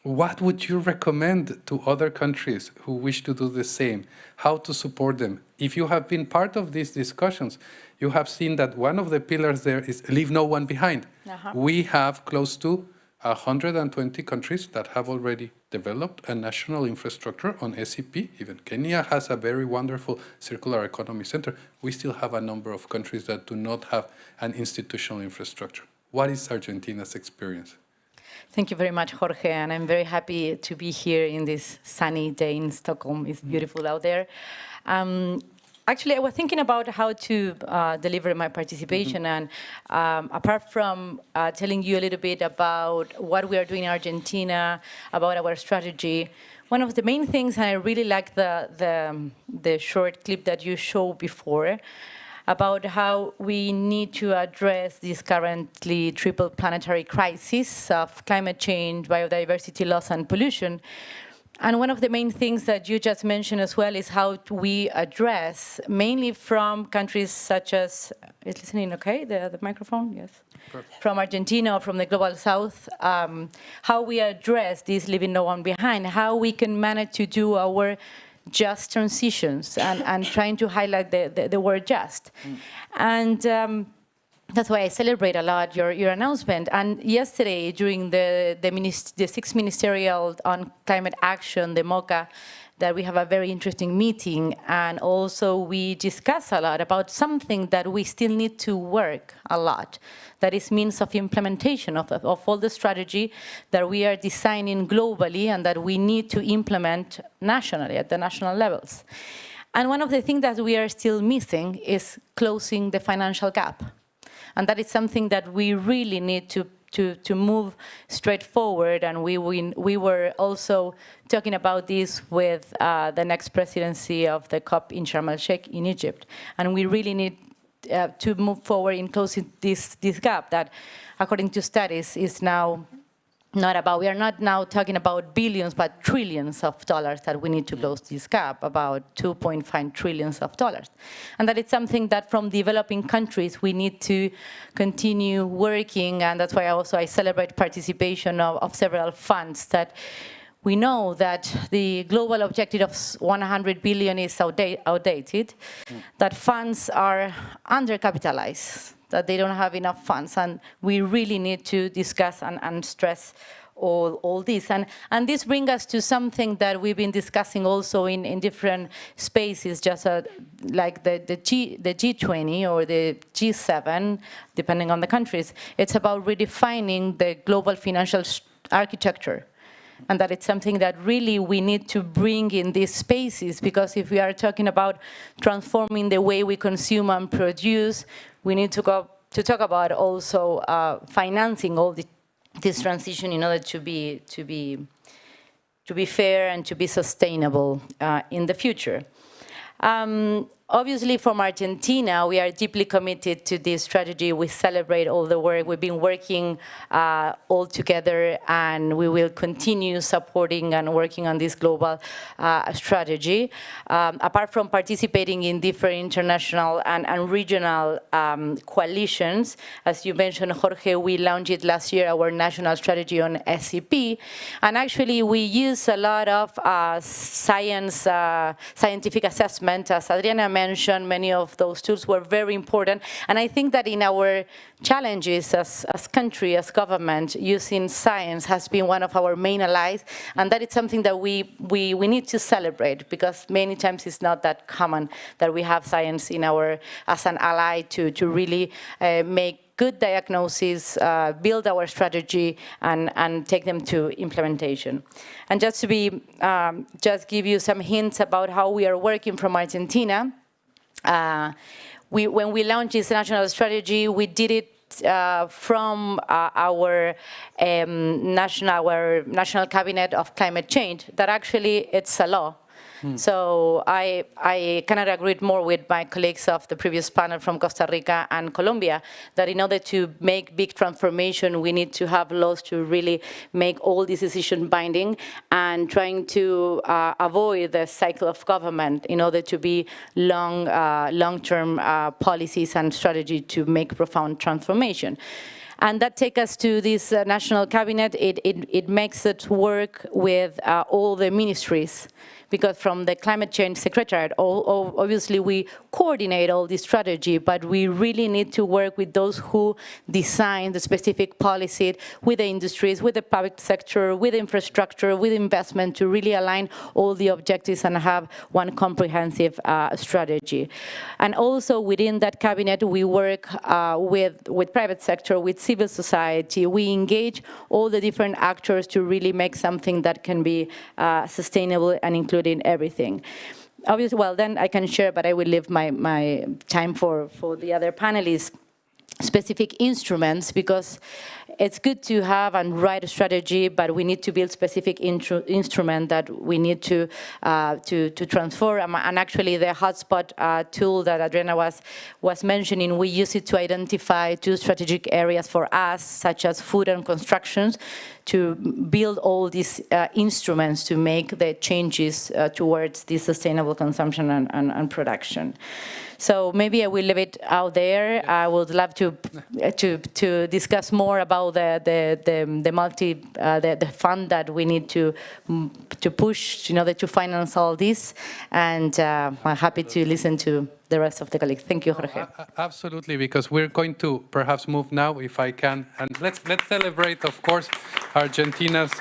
what would you recommend to other countries who wish to do the same? How to support them? If you have been part of these discussions, you have seen that one of the pillars there is leave no one behind. We have close to 120 countries that have already developed a national infrastructure on SCP. Even Kenya has a very wonderful circular economy center. We still have a number of countries that do not have an institutional infrastructure. What is Argentina's experience? Thank you very much, Jorge, and I'm very happy to be here in this sunny day in Stockholm. It's beautiful out there. Actually, I was thinking about how to deliver my participation, and apart from telling you a little bit about what we are doing in Argentina, about our strategy, one of the main things, and I really like the short clip that you showed before, about how we need to address this currently triple planetary crisis of climate change, biodiversity loss, and pollution. And one of the main things that you just mentioned as well is how we address, mainly from countries such as, is listening okay, the microphone? Yes. Perfect. From Argentina or from the Global South, how we address this leaving no one behind, how we can manage to do our just transitions and trying to highlight the word just. And that's why I celebrate a lot your announcement. And yesterday, during the Sixth Ministerial on Climate Action, the MOCA, that we have a very interesting meeting. And also we discuss a lot about something that we still need to work a lot. That is means of implementation of all the strategy that we are designing globally and that we need to implement nationally at the national levels. And one of the things that we are still missing is closing the financial gap. And that is something that we really need to move straight forward. And we were also talking about this with the next presidency of the COP in Sharm el-Sheikh in Egypt. And we really need to move forward in closing this gap that, according to studies, is now not about, we are not now talking about billions, but trillions of dollars that we need to close this gap, about 2.5 trillions of dollars. And that is something that from developing countries, we need to continue working. And that's why also I celebrate participation of several funds that we know that the global objective of 100 billion is outdated, that funds are undercapitalized, that they don't have enough funds, and we really need to discuss and stress all this. And this brings us to something that we've been discussing also in different spaces, just like the G20 or the G7, depending on the countries. It's about redefining the global financial architecture. And that it's something that really we need to bring in these spaces, because if we are talking about transforming the way we consume and produce, we need to talk about also financing all this transition in order to be fair and to be sustainable in the future. Obviously, from Argentina, we are deeply committed to this strategy. We celebrate all the work. We've been working all together, and we will continue supporting and working on this global strategy. Apart from participating in different international and regional coalitions, as you mentioned, Jorge, we launched last year our national strategy on SCP, and actually we use a lot of scientific assessment. As Adriana mentioned, many of those tools were very important, and I think that in our challenges as country, as government, using science has been one of our main allies, and that is something that we need to celebrate, because many times it's not that common that we have science in as an ally to really make good diagnosis, build our strategy, and take them to implementation. And just to just give you some hints about how we are working from Argentina, when we launched this national strategy, we did it from our national cabinet of climate change, that actually it's a law. So I cannot agree more with my colleagues of the previous panel from Costa Rica and Colombia, that in order to make big transformation, we need to have laws to really make all these decisions binding, and trying to avoid the cycle of government in order to be long-term policies and strategy to make profound transformation. And that takes us to this national cabinet. It makes it work with all the ministries, because from the climate change secretariat, obviously we coordinate all this strategy, but we really need to work with those who design the specific policy, with the industries, with the public sector, with infrastructure, with investment, to really align all the objectives and have one comprehensive strategy. And also within that cabinet, we work with private sector, with civil society. We engage all the different actors to really make something that can be sustainable and including everything. Obviously, well, then I can share, but I will leave my time for the other panelists, specific instruments, because it's good to have and write a strategy, but we need to build specific instrument that we need to transform. And actually, the hotspot tool that Adriana was mentioning, we use it to identify 2 strategic areas for us, such as food and constructions, to build all these instruments to make the changes towards this sustainable consumption and production. So maybe I will leave it out there. I would love to discuss more about the fund that we need to push in order to finance all this. And I'm happy to listen to the rest of the colleagues. Thank you, Jorge. Absolutely, because we're going to perhaps move now, if I can, and let's celebrate, of course, Argentina's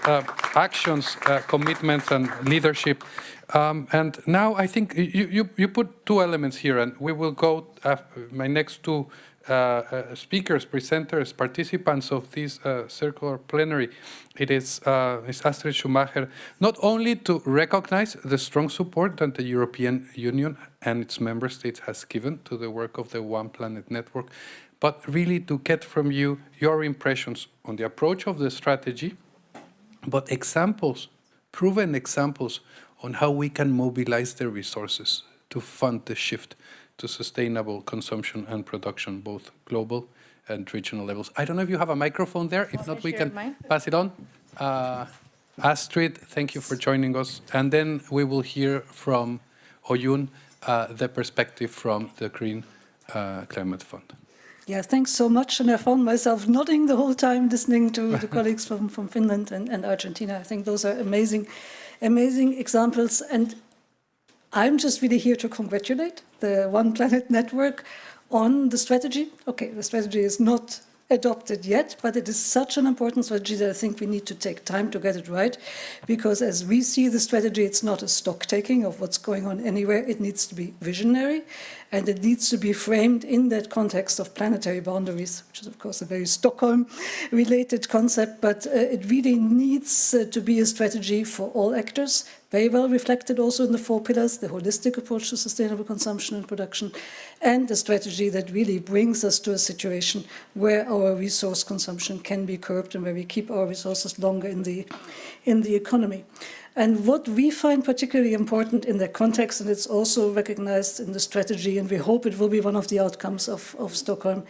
actions, commitments, and leadership. And now I think you put 2 elements here, and we will go, my next 2 speakers, presenters, participants of this circular plenary. It is Astrid Schomaker, not only to recognize the strong support that the European Union and its member states has given to the work of the One Planet Network, but really to get from you your impressions on the approach of the strategy, but examples, proven examples on how we can mobilize the resources to fund the shift to sustainable consumption and production, both global and regional levels. I don't know if you have a microphone there. If not, we can pass it on. Astrid, thank you for joining us. And then we will hear from Oyun the perspective from the Green Climate Fund. Yeah, thanks so much. And I found myself nodding the whole time listening to the colleagues from Finland and Argentina. I think those are amazing, amazing examples. And I'm just really here to congratulate the One Planet Network on the strategy. Okay, the strategy is not adopted yet, but it is such an important strategy that I think we need to take time to get it right, because as we see the strategy, it's not a stock taking of what's going on anywhere. It needs to be visionary, and it needs to be framed in that context of planetary boundaries, which is of course a very Stockholm-related concept, but it really needs to be a strategy for all actors, very well reflected also in the 4 pillars, the holistic approach to sustainable consumption and production, and a strategy that really brings us to a situation where our resource consumption can be curbed and where we keep our resources longer in the economy. And what we find particularly important in that context, and it's also recognized in the strategy, and we hope it will be one of the outcomes of Stockholm,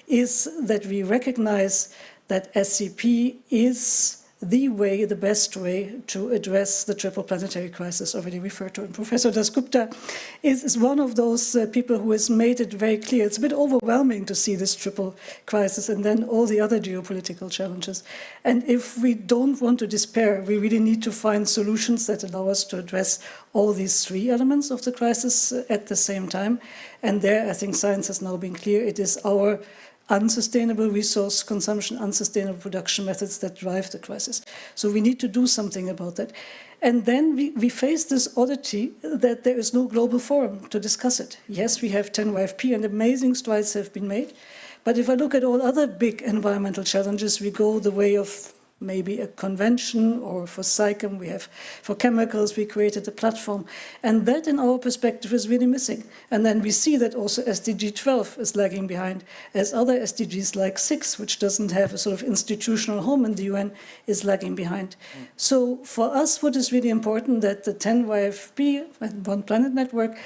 is that we recognize that SCP is the way, the best way to address the triple planetary crisis already referred to. And Professor Dasgupta is one of those people who has made it very clear. It's a bit overwhelming to see this triple crisis and then all the other geopolitical challenges. And if we don't want to despair, we really need to find solutions that allow us to address all these 3 elements of the crisis at the same time. And there, I think science has now been clear. It is our unsustainable resource consumption, unsustainable production methods that drive the crisis. So we need to do something about that. And then we face this oddity that there is no global forum to discuss it. Yes, we have 10YFP and amazing strides have been made. But if I look at all other big environmental challenges, we go the way of maybe a convention, or for SAICM, we have, for chemicals, we created a platform. And that, in our perspective, is really missing. And then we see that also SDG 12 is lagging behind, as other SDGs like 6, which doesn't have a sort of institutional home in the UN, is lagging behind. So for us, what is really important that the 10YFP and One Planet Network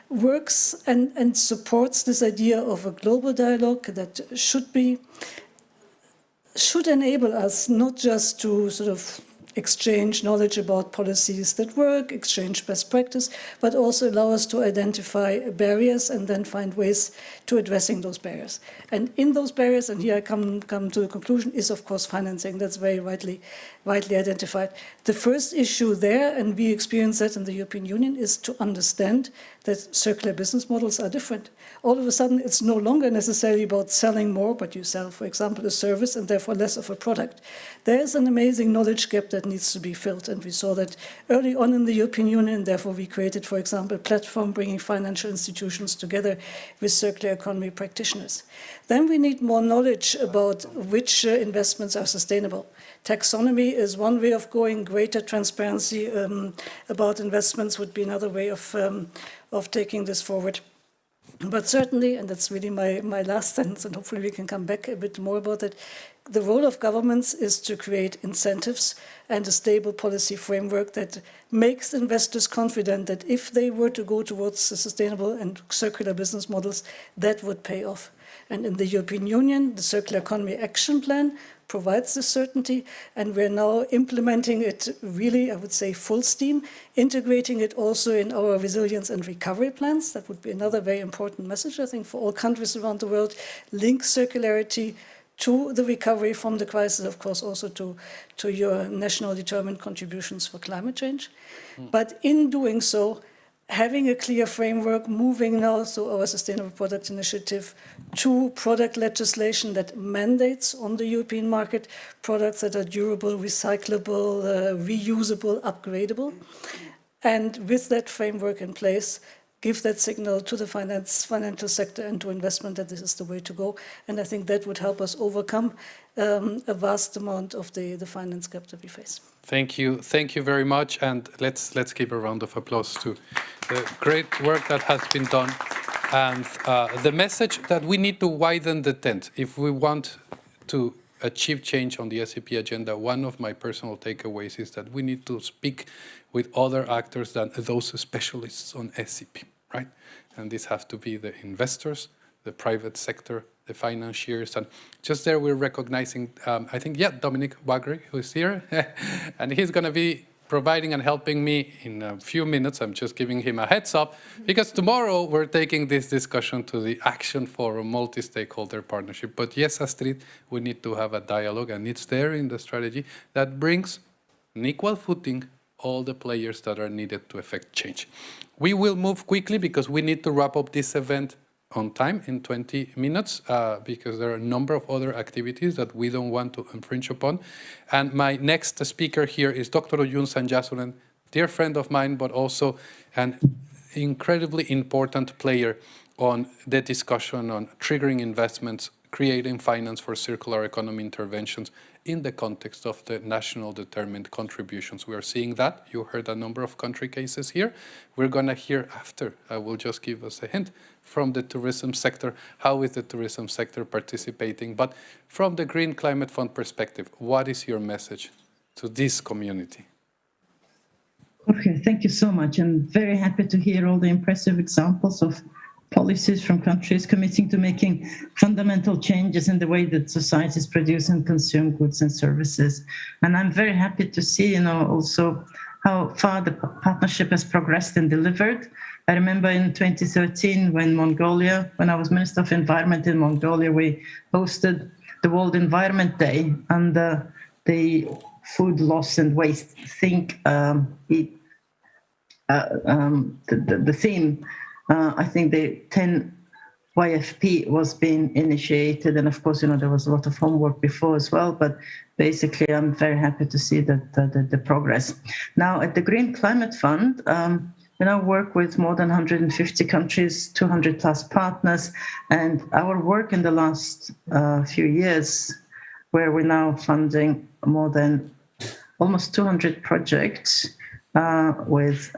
works and supports this idea of a global dialogue that should enable us not just to sort of exchange knowledge about policies that work, exchange best practice, but also allow us to identify barriers and then find ways to addressing those barriers. And in those barriers, and here I come to the conclusion, is of course financing. That's very widely identified. The first issue there, and we experience that in the European Union, is to understand that circular business models are different. All of a sudden, it's no longer necessarily about selling more, but you sell, for example, a service and therefore less of a product. There's an amazing knowledge gap that needs to be filled, and we saw that early on in the European Union, and therefore we created, for example, a platform bringing financial institutions together with circular economy practitioners. Then we need more knowledge about which investments are sustainable. Taxonomy is one way of going. Greater transparency about investments would be another way of taking this forward. But certainly, and that's really my last sentence, and hopefully we can come back a bit more about it, the role of governments is to create incentives and a stable policy framework that makes investors confident that if they were to go towards sustainable and circular business models, that would pay off. And in the European Union, the Circular Economy Action Plan provides this certainty, and we're now implementing it really, I would say, full steam, integrating it also in our resilience and recovery plans. That would be another very important message, I think, for all countries around the world. Link circularity to the recovery from the crisis, of course, also to your national determined contributions for climate change. But in doing so, having a clear framework, moving now to our Sustainable Product Initiative to product legislation that mandates on the European market products that are durable, recyclable, reusable, upgradable. And with that framework in place, give that signal to the financial sector and to investment that this is the way to go. And I think that would help us overcome a vast amount of the finance gap that we face. Thank you very much, and let's give a round of applause to the great work that has been done, and the message that we need to widen the tent if we want to achieve change on the SCP agenda. One of my personal takeaways is that we need to speak with other actors than those specialists on SCP, right? And these have to be the investors, the private sector, the financiers, and just there we're recognizing, I think, Dominic Wagry, who is here, and he's going to be providing and helping me in a few minutes. I'm just giving him a heads up, because tomorrow we're taking this discussion to the Action Forum multi-stakeholder partnership. But yes, Astrid, we need to have a dialogue, and it's there in the strategy that brings an equal footing all the players that are needed to effect change. We will move quickly because we need to wrap up this event on time in 20 minutes because there are a number of other activities that we don't want to infringe upon. And my next speaker here is Dr. Oyun Sanjasunen, dear friend of mine, but also an incredibly important player on the discussion on triggering investments, creating finance for circular economy interventions in the context of the national determined contributions. We are seeing that. You heard a number of country cases here. We're going to hear after. I will just give us a hint from the tourism sector. How is the tourism sector participating? But from the Green Climate Fund perspective, what is your message to this community? Okay, thank you so much. I'm very happy to hear all the impressive examples of policies from countries committing to making fundamental changes in the way that societies produce and consume goods and services. And I'm very happy to see, also how far the partnership has progressed and delivered. I remember in 2013 when I was Minister of Environment in Mongolia, we hosted the World Environment Day under the food loss and waste the theme. I think the 10 YFP was being initiated, and of course, there was a lot of homework before as well, but basically I'm very happy to see that the progress. Now at the Green Climate Fund, we now work with more than 150 countries, 200 plus partners, and our work in the last few years, where we're now funding more than almost 200 projects with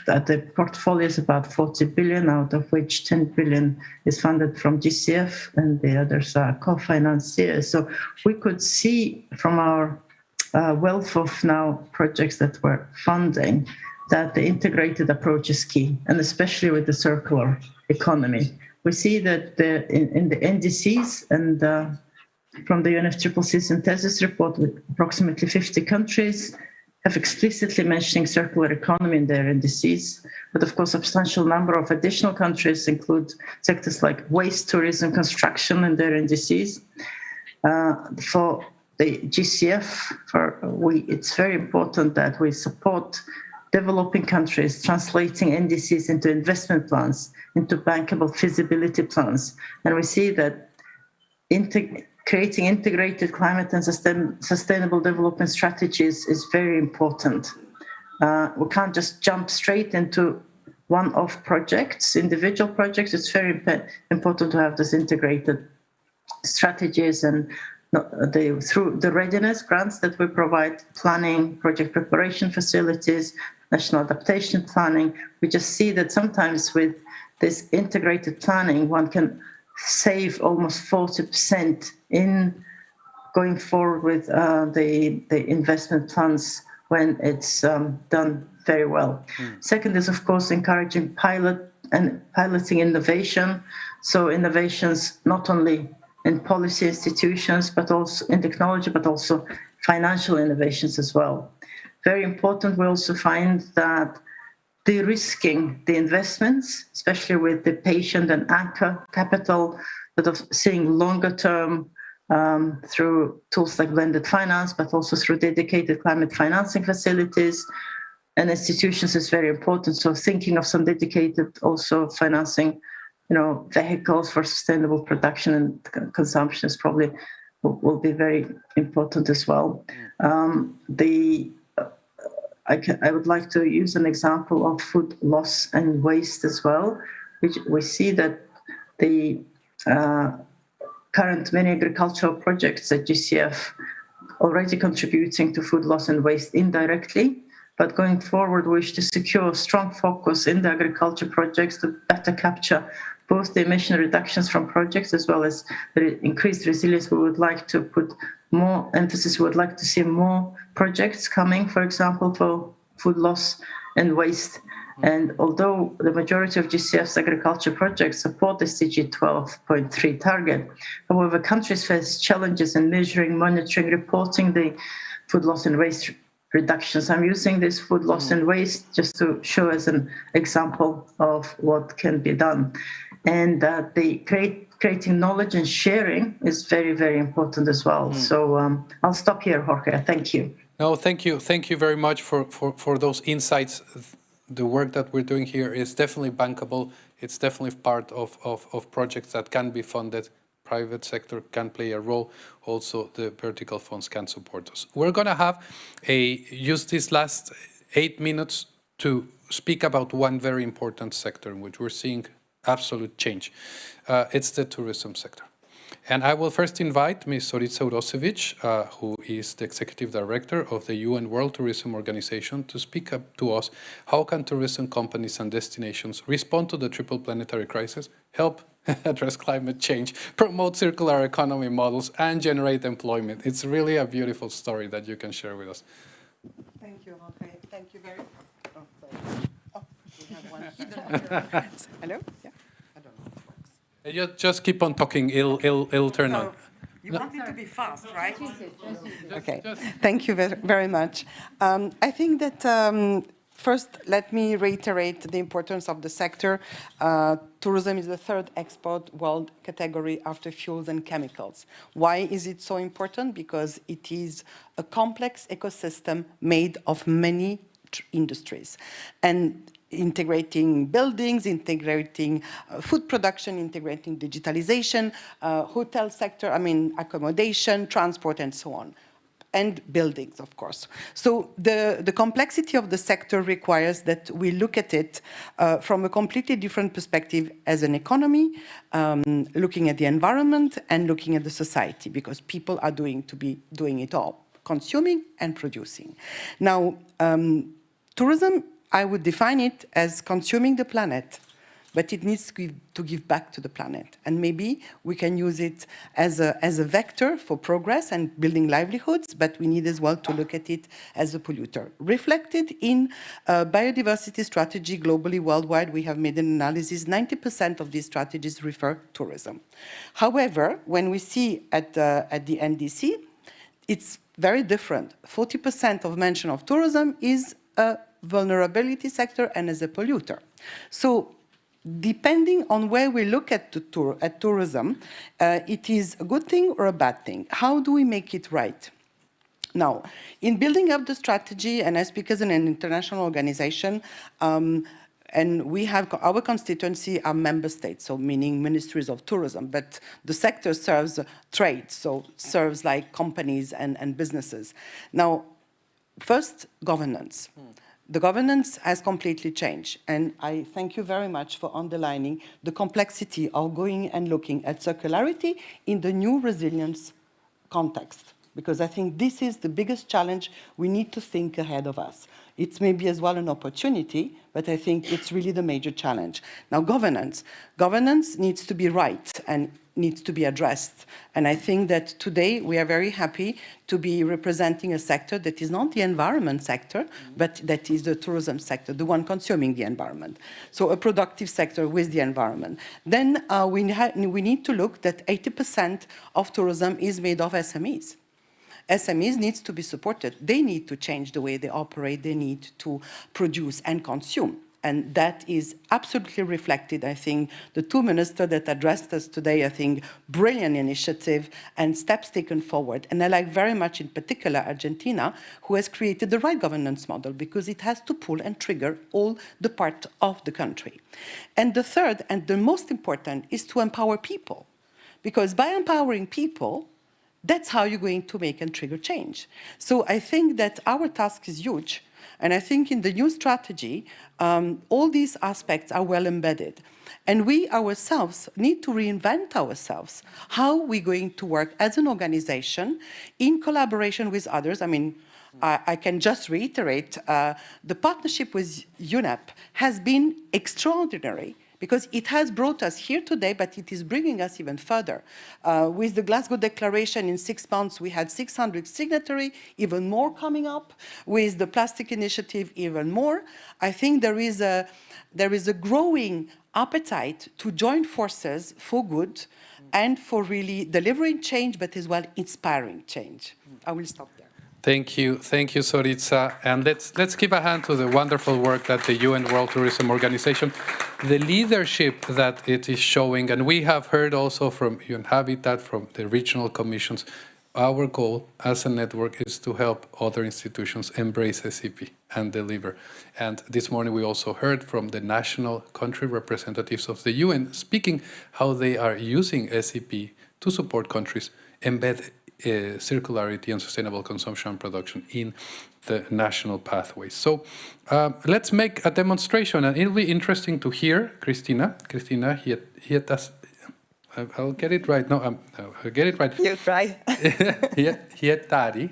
the portfolio is about 40 billion, out of which 10 billion is funded from GCF and the others are co-financiers. So we could see from our wealth of now projects that we're funding that the integrated approach is key, and especially with the circular economy. We see that in the NDCs and from the UNFCCC synthesis report, with approximately 50 countries have explicitly mentioning circular economy in their NDCs, but of course, a substantial number of additional countries include sectors like waste, tourism, construction in their NDCs. For the GCF, it's very important that we support developing countries translating NDCs into investment plans, into bankable feasibility plans, and we see that creating integrated climate and sustainable development strategies is very important. We can't just jump straight into one-off projects, individual projects. It's very important to have these integrated strategies, and through the readiness grants that we provide, planning, project preparation facilities, national adaptation planning, we just see that sometimes with this integrated planning, one can save almost 40% in going forward with the investment plans when it's done very well. Second is, of course, encouraging piloting innovation. So innovations not only in policy institutions, but also in technology, but also financial innovations as well. Very important, we also find that de-risking the investments, especially with the patient and anchor capital, that of seeing longer term through tools like blended finance, but also through dedicated climate financing facilities and institutions is very important. So thinking of some dedicated also financing, vehicles for sustainable production and consumption is probably will be very important as well. I would like to use an example of food loss and waste as well, which we see that the current many agricultural projects at GCF already contributing to food loss and waste indirectly, but going forward, we wish to secure a strong focus in the agriculture projects to better capture both the emission reductions from projects as well as the increased resilience. We would like to put more emphasis. We would like to see more projects coming, for example, for food loss and waste. And although the majority of GCF's agriculture projects support the SDG 12.3 target, however, countries face challenges in measuring, monitoring, reporting the food loss and waste reductions. I'm using this food loss and waste just to show as an example of what can be done. And creating knowledge and sharing is very, very important as well. So I'll stop here, Jorge. Thank you. No, thank you. Thank you very much for those insights. The work that we're doing here is definitely bankable. It's definitely part of projects that can be funded. Private sector can play a role. Also, the vertical funds can support us. We're going to use these last 8 minutes to speak about one very important sector in which we're seeing absolute change. It's the tourism sector. And I will first invite Ms. Zoritsa Urosevic, who is the Executive Director of the UN World Tourism Organization, to speak up to us how can tourism companies and destinations respond to the triple planetary crisis, help address climate change, promote circular economy models, and generate employment. It's really a beautiful story that you can share with us. Thank you, Jorge. Thank you very much. Oh, sorry. Oh, we have one hidden. Hello? Yeah. I don't know if it works. You just keep on talking, it'll turn on. You want it to be fast, right? Okay. Thank you very much. I think that first, let me reiterate the importance of the sector. Tourism is the third export world category after fuels and chemicals. Why is it so important? Because it is a complex ecosystem made of many industries. And integrating buildings, integrating food production, integrating digitalization, hotel sector, accommodation, transport, and so on. And buildings, of course. So the complexity of the sector requires that we look at it from a completely different perspective as an economy, looking at the environment and looking at the society, because people are doing it all, consuming and producing. Now, tourism, I would define it as consuming the planet, but it needs to give back to the planet. And maybe we can use it as a vector for progress and building livelihoods, but we need as well to look at it as a polluter. Reflected in biodiversity strategy globally, worldwide, we have made an analysis. 90% of these strategies refer tourism. However, when we see at the NDC, it's very different. 40% of mention of tourism is a vulnerability sector and as a polluter. So depending on where we look at tourism, it is a good thing or a bad thing. How do we make it right? Now, in building up the strategy, and I speak as an international organization, and we have our constituency are member states, so meaning ministries of tourism, but the sector serves trade, so serves like companies and businesses. Now, first, governance. The governance has completely changed, and I thank you very much for underlining the complexity of going and looking at circularity in the new resilience context, because I think this is the biggest challenge we need to think ahead of us. It's maybe as well an opportunity, but I think it's really the major challenge. Now, governance. Governance needs to be right and needs to be addressed. And I think that today we are very happy to be representing a sector that is not the environment sector, but that is the tourism sector, the one consuming the environment. So a productive sector with the environment. Then we need to look that 80% of tourism is made of SMEs. SMEs needs to be supported. They need to change the way they operate. They need to produce and consume. And that is absolutely reflected, I think, the two ministers that addressed us today, I think, brilliant initiative and steps taken forward. And I like very much, in particular, Argentina, who has created the right governance model, because it has to pull and trigger all the part of the country. And the third, and the most important, is to empower people. Because by empowering people, that's how you're going to make and trigger change. So I think that our task is huge. And I think in the new strategy, all these aspects are well embedded. And we ourselves need to reinvent ourselves. How are we going to work as an organization in collaboration with others? I can just reiterate, the partnership with UNEP has been extraordinary, because it has brought us here today, but it is bringing us even further. With the Glasgow Declaration, in 6 months, we had 600 signatories, even more coming up. With the Plastic Initiative, even more. I think there is a growing appetite to join forces for good and for really delivering change, but as well inspiring change. I will stop there. Thank you, Zoritsa. And let's give a hand to the wonderful work that the UN World Tourism Organization, the leadership that it is showing, and we have heard also from UN Habitat, from the regional commissions. Our goal as a network is to help other institutions embrace SCP and deliver. And this morning we also heard from the national country representatives of the UN speaking how they are using SCP to support countries embed circularity and sustainable consumption and production in the national pathways. So let's make a demonstration, and it'll be interesting to hear Christina, I'll get it right. No, I'll get it right. You try. Hietari.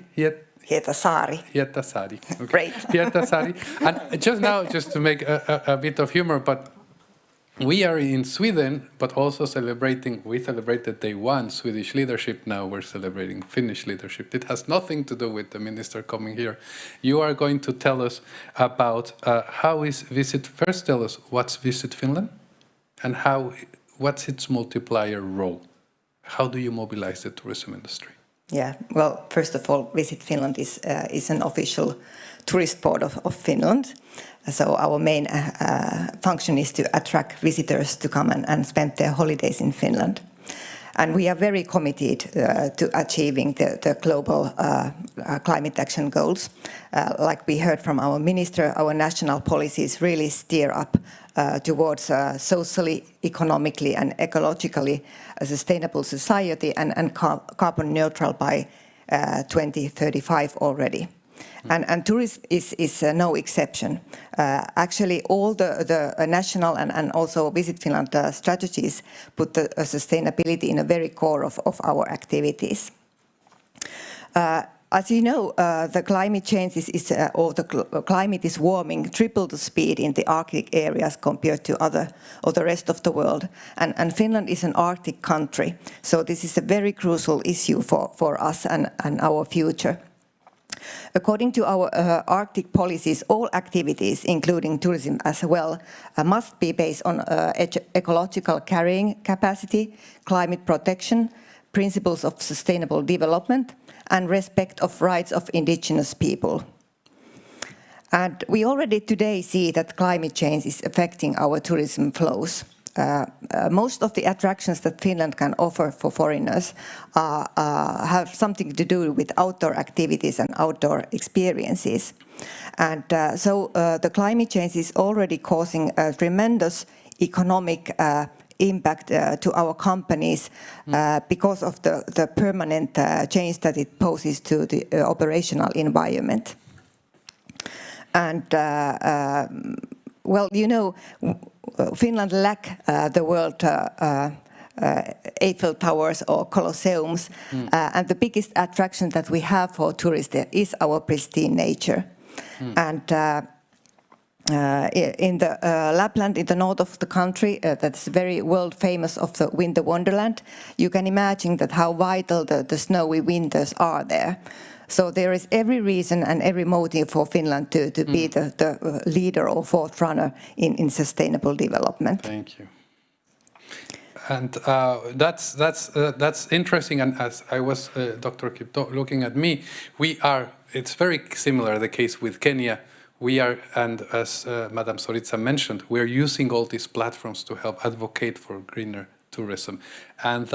Hietasari. Hietasari. Okay. Great. Hietasari. And just now, just to make a bit of humor, but we are in Sweden, but also we celebrated Day 1 Swedish leadership. Now we're celebrating Finnish leadership. It has nothing to do with the minister coming here. You are going to tell us about how is Visit, first tell us what's Visit Finland and what's its multiplier role? How do you mobilize the tourism industry? Yeah, well, first of all, Visit Finland is an official tourist board of Finland. So our main function is to attract visitors to come and spend their holidays in Finland. And we are very committed to achieving the global climate action goals. Like we heard from our minister, our national policies really steer up towards socially, economically and ecologically sustainable society and carbon neutral by 2035 already. And tourism is no exception. Actually, all the national and also Visit Finland strategies put the sustainability in a very core of our activities. As you know, the climate change or the climate is warming triple the speed in the Arctic areas compared to the rest of the world. And Finland is an Arctic country, so this is a very crucial issue for us and our future. According to our Arctic policies, all activities, including tourism as well, must be based on ecological carrying capacity, climate protection, principles of sustainable development, and respect of rights of indigenous people. And we already today see that climate change is affecting our tourism flows. Most of the attractions that Finland can offer for foreigners have something to do with outdoor activities and outdoor experiences. And so the climate change is already causing a tremendous economic impact to our companies because of the permanent change that it poses to the operational environment. And well, you know, Finland lacks the world Eiffel Towers or Colosseums, and the biggest attraction that we have for tourists there is our pristine nature. And in the Lapland, in the north of the country, that's very world famous of the winter wonderland, you can imagine that how vital the snowy winters are there. So there is every reason and every motive for Finland to be the leader or forerunner in sustainable development. Thank you. And that's interesting. And as I was, Dr. Kipto, looking at me, it's very similar, the case with Kenya. We are, and as Madam Zoritsa mentioned, we're using all these platforms to help advocate for greener tourism. And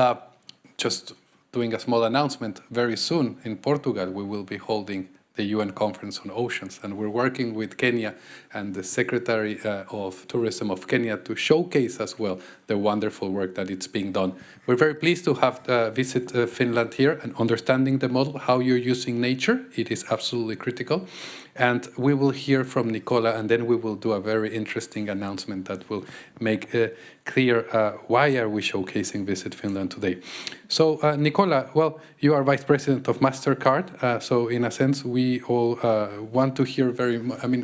just doing a small announcement, very soon in Portugal, we will be holding the UN Conference on Oceans, and we're working with Kenya and the Secretary of Tourism of Kenya to showcase as well the wonderful work that it's being done. We're very pleased to have Visit Finland here and understanding the model, how you're using nature. It is absolutely critical. And we will hear from Nicola, and then we will do a very interesting announcement that will make clear why are we showcasing Visit Finland today. So, Nicola, well, you are Vice President of MasterCard. So, in a sense, we all want to hear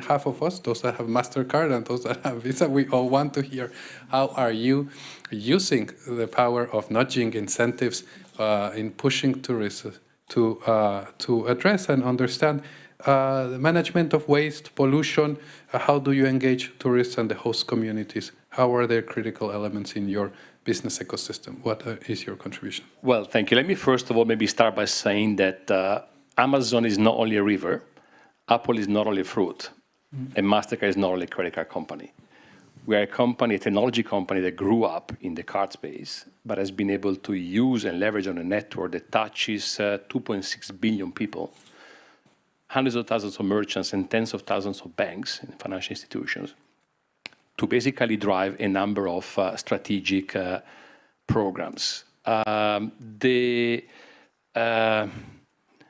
half of us, those that have MasterCard and those that have Visa, we all want to hear how are you using the power of nudging incentives in pushing tourists to address and understand the management of waste, pollution. How do you engage tourists and the host communities? How are their critical elements in your business ecosystem? What is your contribution? Well, thank you. Let me first of all maybe start by saying that Amazon is not only a river, Apple is not only fruit, and MasterCard is not only a credit card company. We are a company, a technology company that grew up in the card space, but has been able to use and leverage on a network that touches 2.6 billion people, hundreds of thousands of merchants and tens of thousands of banks and financial institutions, to basically drive a number of strategic programs.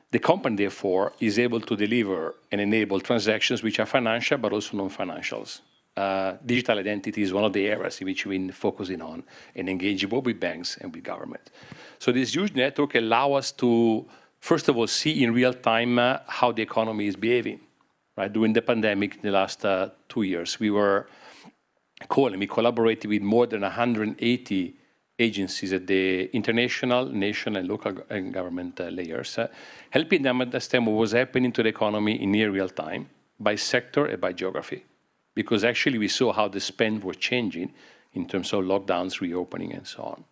The company, therefore, is able to deliver and enable transactions which are financial, but also non-financials. Digital identity is one of the areas in which we've been focusing on and engaging both with banks and with government. So this huge network allows us to, first of all, see in real time how the economy is behaving. Right? During the pandemic, in the last 2 years, we collaborated with more than 180 agencies at the international, national, and local and government layers, helping them understand what was happening to the economy in near real time, by sector and by geography. Because actually we saw how the spend was changing in terms of lockdowns, reopening, and so on.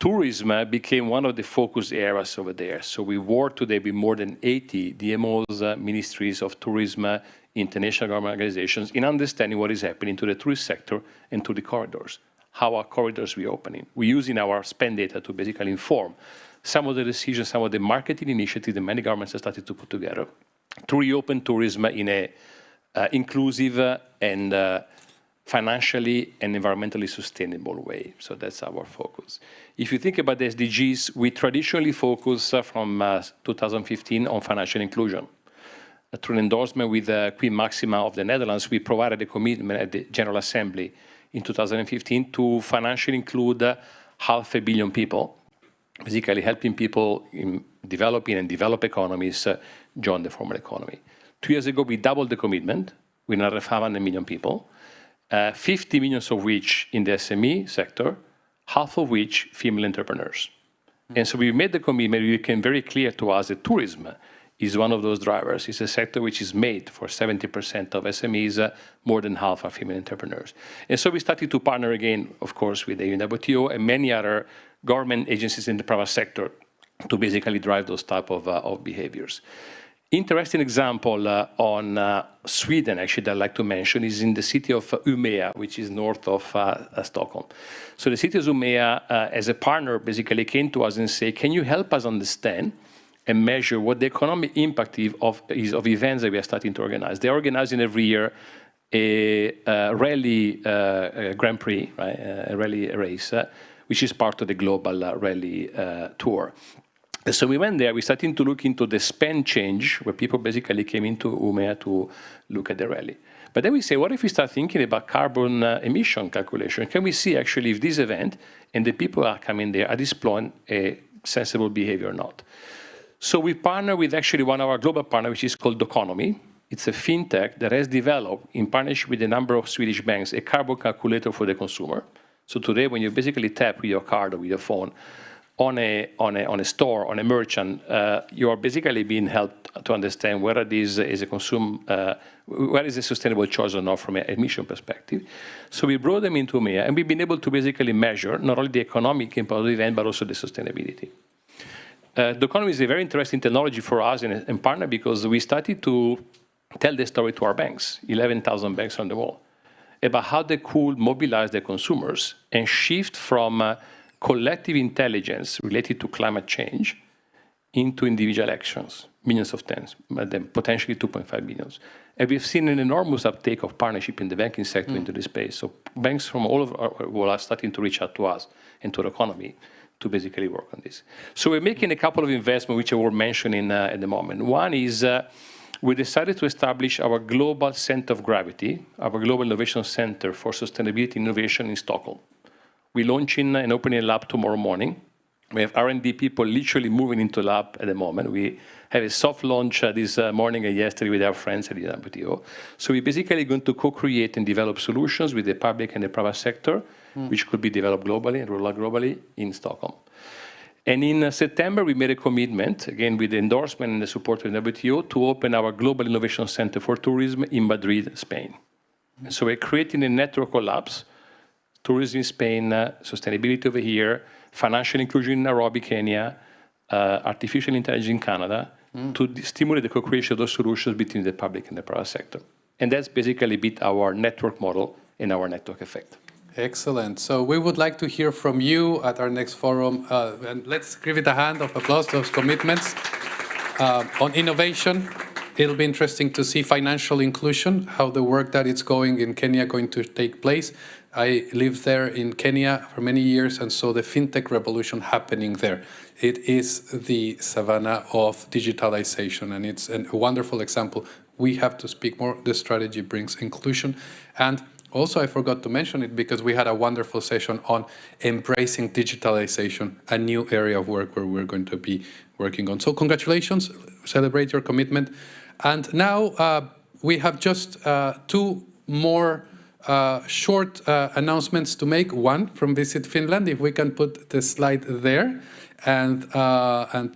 Tourism became one of the focus areas over there. So we work today with more than 80 DMOs, ministries of tourism, international government organizations, in understanding what is happening to the tourist sector and to the corridors. How are corridors reopening? We're using our spend data to basically inform some of the decisions, some of the marketing initiatives that many governments have started to put together to reopen tourism in a inclusive and financially and environmentally sustainable way. So that's our focus. If you think about the SDGs, we traditionally focus from 2015 on financial inclusion. Through an endorsement with Queen Maxima of the Netherlands, we provided a commitment at the General Assembly in 2015 to financially include 500 million people, basically helping people in developing and developed economies join the formal economy. 2 years ago, we doubled the commitment with another 500 million people, 50 million of which in the SME sector, half of which female entrepreneurs. And so we made the commitment, it became very clear to us that tourism is one of those drivers. It's a sector which is made for 70% of SMEs, more than half are female entrepreneurs. And so we started to partner again, of course, with the UNWTO and many other government agencies in the private sector to basically drive those type of behaviors. Interesting example on Sweden, actually, that I'd like to mention is in the city of Umeå, which is north of Stockholm. So the city of Umeå, as a partner, basically came to us and said, can you help us understand and measure what the economic impact is of events that we are starting to organize? They're organizing every year a rally Grand Prix, right? A rally race, which is part of the global rally tour. So we went there, we started to look into the spend change, where people basically came into Umeå to look at the rally. But then we say, what if we start thinking about carbon emission calculation? Can we see actually if this event and the people are coming there are displaying a sensible behavior or not? So we partner with actually one of our global partners, which is called Doconomy. It's a fintech that has developed, in partnership with a number of Swedish banks, a carbon calculator for the consumer. So today, when you basically tap with your card or with your phone on a store, on a merchant, you are basically being helped to understand whether this is whether is a sustainable choice or not from an emission perspective. So we brought them into Umeå, and we've been able to basically measure not only the economic impact of the event, but also the sustainability. Doconomy is a very interesting technology for us and partner because we started to tell the story to our banks, 11,000 banks on the world, about how they could mobilize their consumers and shift from collective intelligence related to climate change into individual actions, millions of tens, but then potentially 2.5 billion. And we've seen an enormous uptake of partnership in the banking sector into this space. So banks from all over the world are starting to reach out to us and to the economy to basically work on this. So we're making a couple of investments which I will mention at the moment. One is we decided to establish our global center of gravity, our global innovation center for sustainability innovation in Stockholm. We're launching and opening a lab tomorrow morning. We have R&D people literally moving into the lab at the moment. We have a soft launch this morning and yesterday with our friends at the UNWTO. So we're basically going to co-create and develop solutions with the public and the private sector, which could be developed globally and rolled out globally in Stockholm. And in September, we made a commitment, again with the endorsement and the support of the WTO, to open our Global Innovation Center for Tourism in Madrid, Spain. And so we're creating a network of labs, tourism in Spain, sustainability over here, financial inclusion in Nairobi, Kenya, artificial intelligence in Canada, to stimulate the co-creation of those solutions between the public and the private sector. And that's basically a bit our network model and our network effect. Excellent. So we would like to hear from you at our next forum. And let's give it a hand of applause, those commitments. On innovation, it'll be interesting to see financial inclusion, how the work that is going in Kenya going to take place. I lived there in Kenya for many years and saw the fintech revolution happening there. It is the savannah of digitalization, and it's a wonderful example. We have to speak more. The strategy brings inclusion. And also, I forgot to mention it because we had a wonderful session on embracing digitalization, a new area of work where we're going to be working on. So congratulations, celebrate your commitment. And now we have just two more short announcements to make. One from Visit Finland, if we can put the slide there, and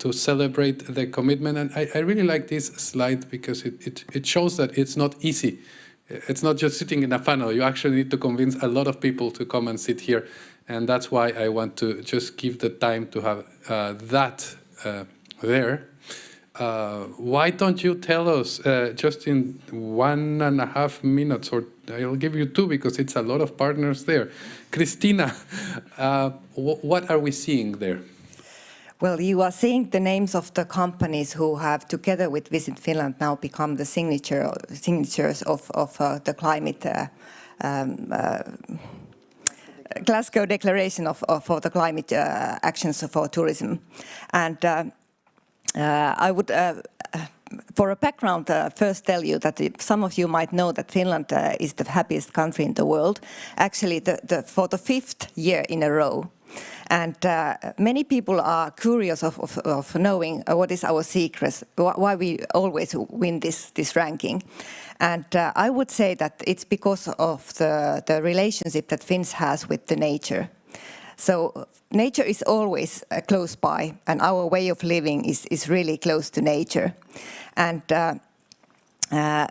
to celebrate the commitment. And I really like this slide because it shows that it's not easy. It's not just sitting in a panel. You actually need to convince a lot of people to come and sit here. And that's why I want to just give the time to have that there. Why don't you tell us just in 1.5 minutes, or I'll give you 2 because it's a lot of partners there. Christina, what are we seeing there? Well, you are seeing the names of the companies who have, together with Visit Finland, now become the signatures of the climate Glasgow Declaration for the climate actions for tourism. And I would, for a background, first tell you that some of you might know that Finland is the happiest country in the world, actually for the 5th year in a row. And many people are curious of knowing what is our secret, why we always win this ranking. And I would say that it's because of the relationship that Finns has with the nature. So nature is always close by, and our way of living is really close to nature. And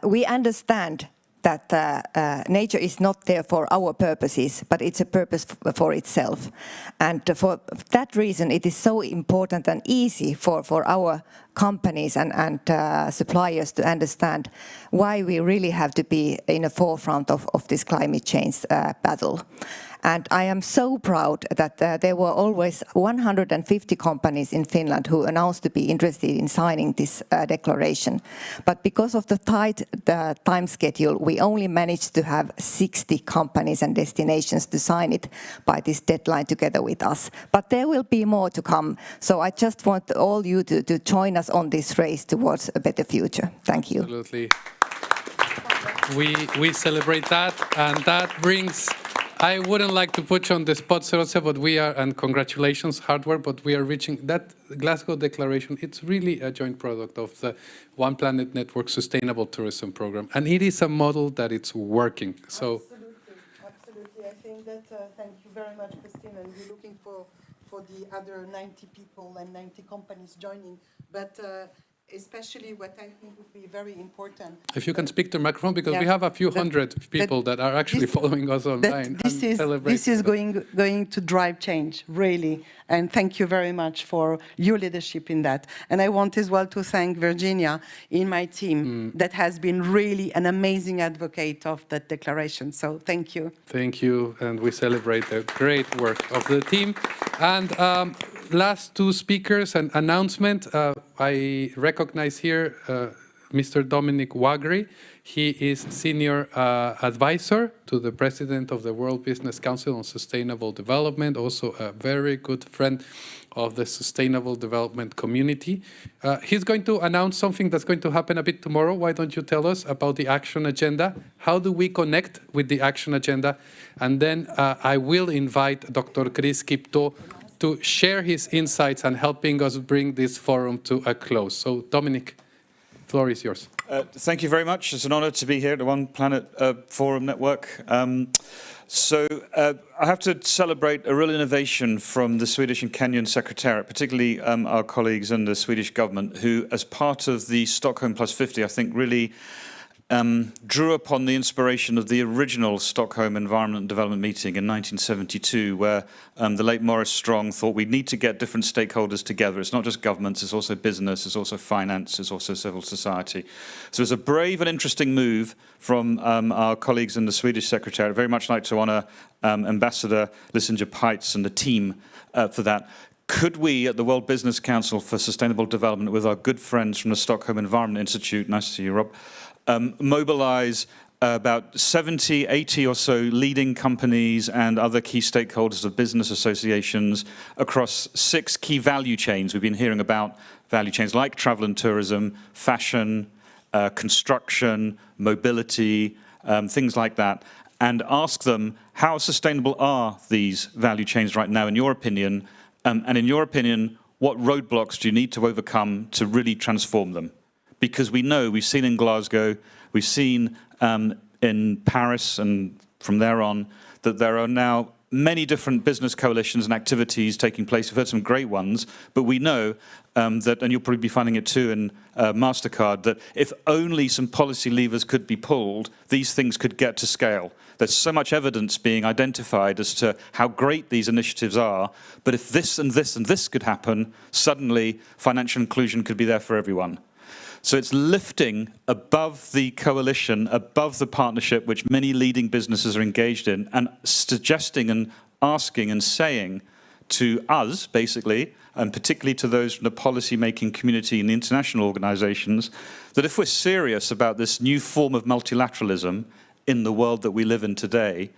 we understand that nature is not there for our purposes, but it's a purpose for itself. And for that reason, it is so important and easy for our companies and suppliers to understand why we really have to be in the forefront of this climate change battle. And I am so proud that there were always 150 companies in Finland who announced to be interested in signing this declaration. But because of the tight time schedule, we only managed to have 60 companies and destinations to sign it by this deadline together with us. But there will be more to come. So I just want all you to join us on this race towards a better future. Thank you. Absolutely. We celebrate that, and that brings... I wouldn't like to put you on the spot, Zoritsa, but we are, and congratulations, hard work, but we are reaching that Glasgow Declaration. It's really a joint product of the One Planet Network Sustainable Tourism Program, and it is a model that it's working. So, absolutely. I think that, thank you very much, Christine, and we're looking for the other 90 people and 90 companies joining. But especially what I think would be very important. If you can speak to the microphone, because we have a few hundred people that are actually following us online. This is going to drive change, really. And thank you very much for your leadership in that. And I want as well to thank Virginia in my team that has been really an amazing advocate of that declaration. So thank you. Thank you. And we celebrate the great work of the team. And last 2 speakers, an announcement. I recognize here Mr. Dominic Wagri. He is Senior Advisor to the President of the World Business Council on Sustainable Development, also a very good friend of the Sustainable Development community. He's going to announce something that's going to happen a bit tomorrow. Why don't you tell us about the action agenda? How do we connect with the action agenda? And then I will invite Dr. Chris Kipto to share his insights and helping us bring this forum to a close. So, Dominic, the floor is yours. Thank you very much. It's an honor to be here at the One Planet Forum Network. I have to celebrate a real innovation from the Swedish and Kenyan Secretariat, particularly our colleagues in the Swedish government, who, as part of the Stockholm Plus 50, I think really drew upon the inspiration of the original Stockholm Environment and Development meeting in 1972, where the late Maurice Strong thought we need to get different stakeholders together. It's not just governments, it's also business, it's also finance, it's also civil society. So it's a brave and interesting move from our colleagues in the Swedish Secretariat. I'd very much like to honour Ambassador Lissinger Peitz and the team for that. Could we, at the World Business Council for Sustainable Development, with our good friends from the Stockholm Environment Institute, nice to see you, Rob, mobilize about 70, 80 or so leading companies and other key stakeholders of business associations across 6 key value chains. We've been hearing about value chains like travel and tourism, fashion, construction, mobility, things like that, and ask them, how sustainable are these value chains right now, in your opinion? And in your opinion, what roadblocks do you need to overcome to really transform them? Because we know, we've seen in Glasgow, we've seen in Paris, and from there on, that there are now many different business coalitions and activities taking place. We've heard some great ones, but we know that, and you'll probably be finding it too in MasterCard, that if only some policy levers could be pulled, these things could get to scale. There's so much evidence being identified as to how great these initiatives are, but if this and this and this could happen, suddenly financial inclusion could be there for everyone. So it's lifting above the coalition, above the partnership, which many leading businesses are engaged in, and suggesting and asking and saying to us, basically, and particularly to those from the policy-making community and the international organizations, that if we're serious about this new form of multilateralism in the world that we live in today,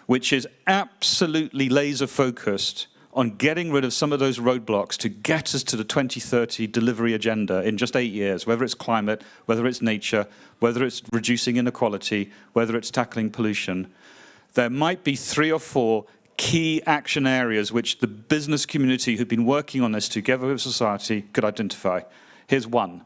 which is absolutely laser-focused on getting rid of some of those roadblocks to get us to the 2030 delivery agenda in just 8 years, whether it's climate, whether it's nature, whether it's reducing inequality, whether it's tackling pollution, there might be 3 or 4 key action areas which the business community who've been working on this together with society could identify. Here's one.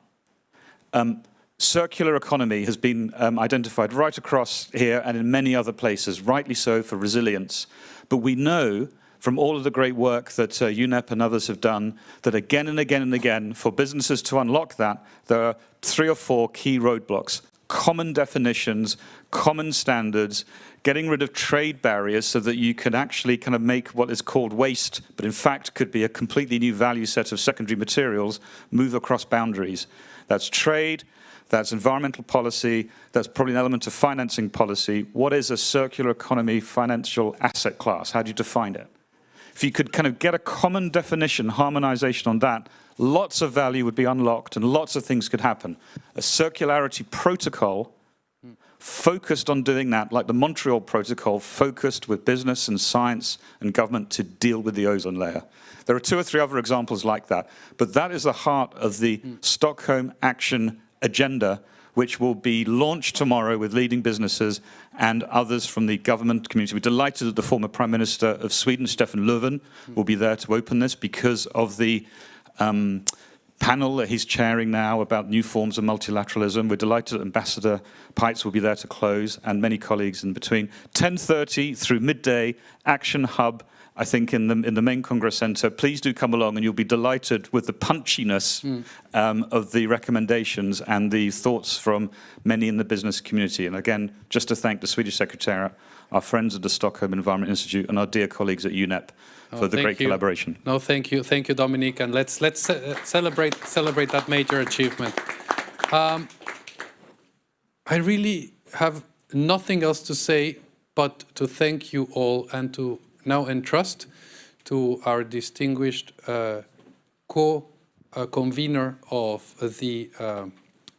Circular economy has been identified right across here and in many other places, rightly so, for resilience. But we know from all of the great work that UNEP and others have done, that again and again and again, for businesses to unlock that, there are 3 or 4 key roadblocks. Common definitions, common standards, getting rid of trade barriers so that you can actually kind of make what is called waste, but in fact could be a completely new value set of secondary materials, move across boundaries. That's trade, that's environmental policy, that's probably an element of financing policy. What is a circular economy financial asset class? How do you define it? If you could kind of get a common definition, harmonization on that, lots of value would be unlocked and lots of things could happen. A circularity protocol focused on doing that, like the Montreal Protocol, focused with business and science and government to deal with the ozone layer. There are 2 or 3 other examples like that, but that is the heart of the Stockholm Action Agenda, which will be launched tomorrow with leading businesses and others from the government community. We're delighted that the former Prime Minister of Sweden, Stefan Löfven, will be there to open this because of the panel that he's chairing now about new forms of multilateralism. We're delighted that Ambassador Peitz will be there to close, and many colleagues in between. 10:30 through midday, Action Hub, I think, in the main Congress Center. Please do come along and you'll be delighted with the punchiness of the recommendations and the thoughts from many in the business community. And again, just to thank the Swedish Secretariat, our friends at the Stockholm Environment Institute, and our dear colleagues at UNEP for the great collaboration. No, thank you, Dominique, and let's celebrate that major achievement. I really have nothing else to say but to thank you all and to now entrust to our distinguished co-convener of the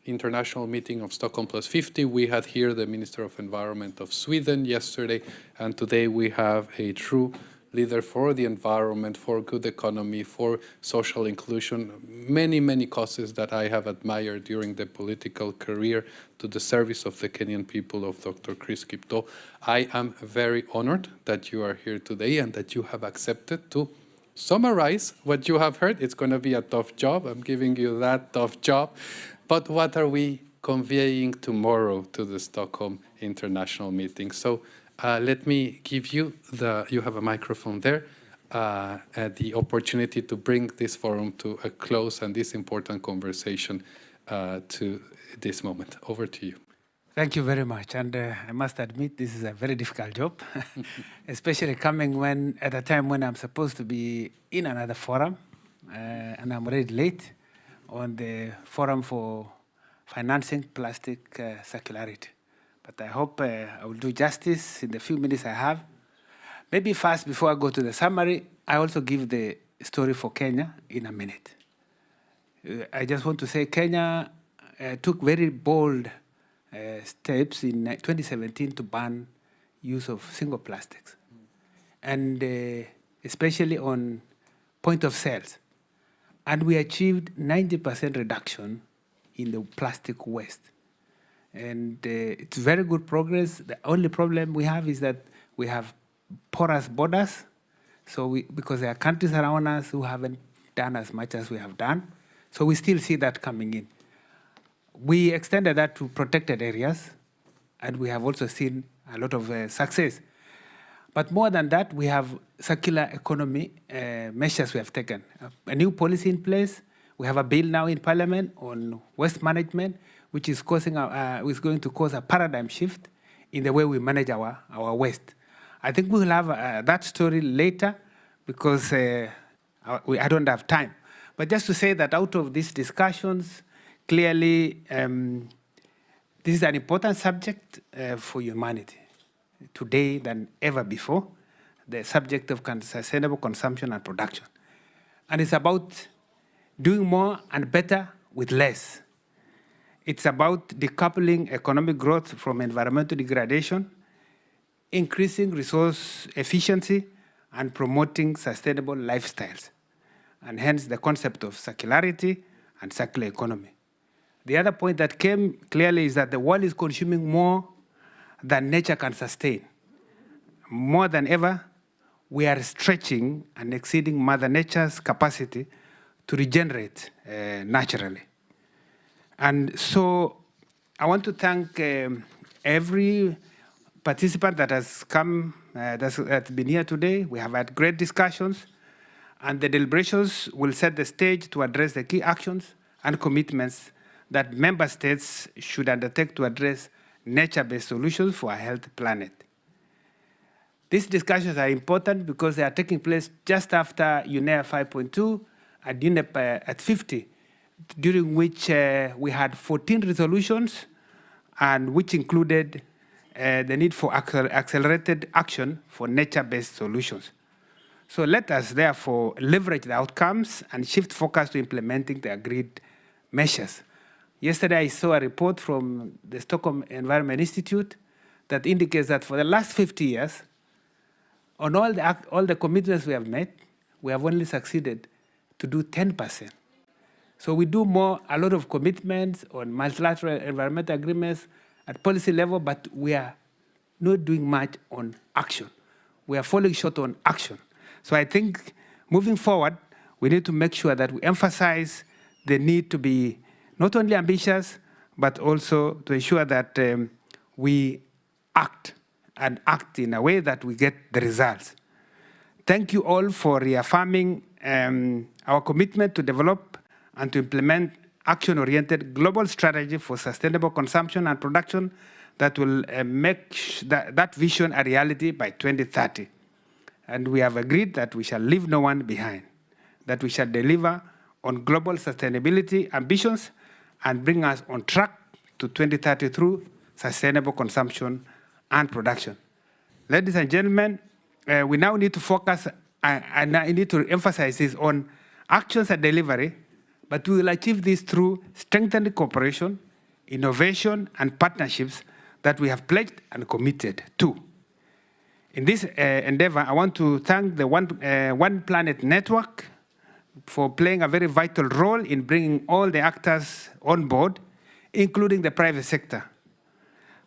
International Meeting of Stockholm Plus 50. We had here the Minister of Environment of Sweden yesterday, and today we have a true leader for the environment, for good economy, for social inclusion, many, many causes that I have admired during the political career to the service of the Kenyan people of Dr. Chris Kipto. I am very honored that you are here today and that you have accepted to summarize what you have heard. It's going to be a tough job. I'm giving you that tough job. But what are we conveying tomorrow to the Stockholm International Meeting? So let me give you you have a microphone there, the opportunity to bring this forum to a close and this important conversation to this moment. Over to you. Thank you very much. And I must admit, this is a very difficult job, especially coming at a time when I'm supposed to be in another forum, and I'm already late on the Forum for Financing Plastic Circularity. But I hope I will do justice in the few minutes I have. Maybe first, before I go to the summary, I also give the story for Kenya in a minute. I just want to say Kenya took very bold steps in 2017 to ban use of single plastics, and especially on point of sales. And we achieved 90% reduction in the plastic waste. And it's very good progress. The only problem we have is that we have porous borders. So because there are countries around us who haven't done as much as we have done. So we still see that coming in. We extended that to protected areas, and we have also seen a lot of success. But more than that, we have circular economy measures we have taken. A new policy in place. We have a bill now in Parliament on waste management, which is going to cause a paradigm shift in the way we manage our waste. I think we will have that story later because I don't have time. But just to say that out of these discussions, clearly, this is an important subject for humanity today than ever before, the subject of sustainable consumption and production. And it's about doing more and better with less. It's about decoupling economic growth from environmental degradation, increasing resource efficiency, and promoting sustainable lifestyles, and hence the concept of circularity and circular economy. The other point that came clearly is that the world is consuming more than nature can sustain. More than ever, we are stretching and exceeding Mother Nature's capacity to regenerate naturally. And so I want to thank every participant that has come, that's been here today. We have had great discussions, and the deliberations will set the stage to address the key actions and commitments that member states should undertake to address nature-based solutions for a healthy planet. These discussions are important because they are taking place just after UNEA 5.2 and UNEP at 50, during which we had 14 resolutions, and which included the need for accelerated action for nature-based solutions. So let us therefore leverage the outcomes and shift focus to implementing the agreed measures. Yesterday, I saw a report from the Stockholm Environment Institute that indicates that for the last 50 years, on all the commitments we have made, we have only succeeded to do 10%. So we do a lot of commitments on multilateral environmental agreements at policy level, but we are not doing much on action. We are falling short on action. So I think moving forward, we need to make sure that we emphasize the need to be not only ambitious, but also to ensure that we act in a way that we get the results. Thank you all for reaffirming our commitment to develop and to implement action-oriented global strategy for sustainable consumption and production that will make that vision a reality by 2030. And we have agreed that we shall leave no one behind, that we shall deliver on global sustainability ambitions and bring us on track to 2030 through sustainable consumption and production. Ladies and gentlemen, we now need to focus, and I need to emphasize this, on actions and delivery, but we will achieve this through strengthened cooperation, innovation, and partnerships that we have pledged and committed to. In this endeavor, I want to thank the One Planet Network for playing a very vital role in bringing all the actors on board, including the private sector.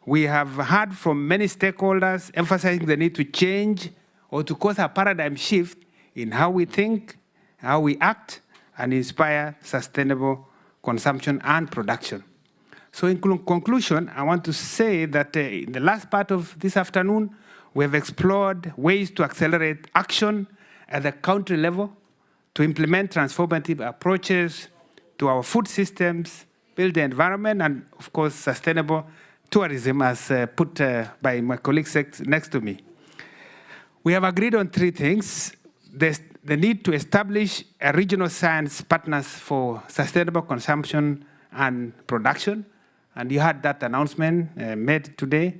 We have heard from many stakeholders emphasizing the need to change or to cause a paradigm shift in how we think, how we act, and inspire sustainable consumption and production. So in conclusion, I want to say that in the last part of this afternoon, we have explored ways to accelerate action at the country level to implement transformative approaches to our food systems, build the environment, and of course, sustainable tourism, as put by my colleague next to me. We have agreed on three things. The need to establish a regional science partners for sustainable consumption and production. And you had that announcement made today.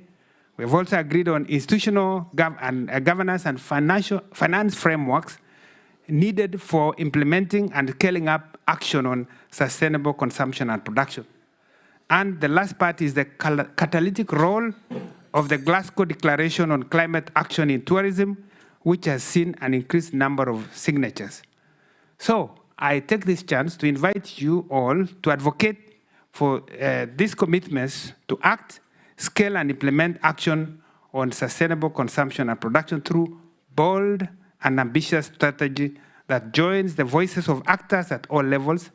We've also agreed on institutional governance and finance frameworks needed for implementing and scaling up action on sustainable consumption and production. And the last part is the catalytic role of the Glasgow Declaration on Climate Action in Tourism, which has seen an increased number of signatures. So I take this chance to invite you all to advocate for these commitments to act, scale, and implement action on sustainable consumption and production through bold and ambitious strategy that joins the voices of actors at all levels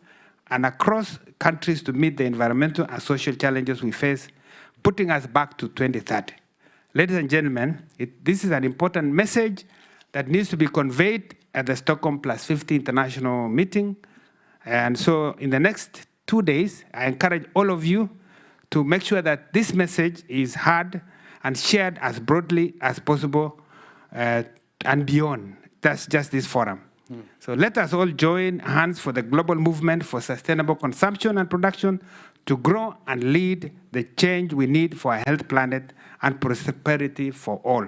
and across countries to meet the environmental and social challenges we face, putting us back to 2030. Ladies and gentlemen, this is an important message that needs to be conveyed at the Stockholm Plus 50 International Meeting. And so in the next 2 days, I encourage all of you to make sure that this message is heard and shared as broadly as possible and beyond. That's just this forum. So let us all join hands for the global movement for sustainable consumption and production to grow and lead the change we need for a healthy planet and prosperity for all.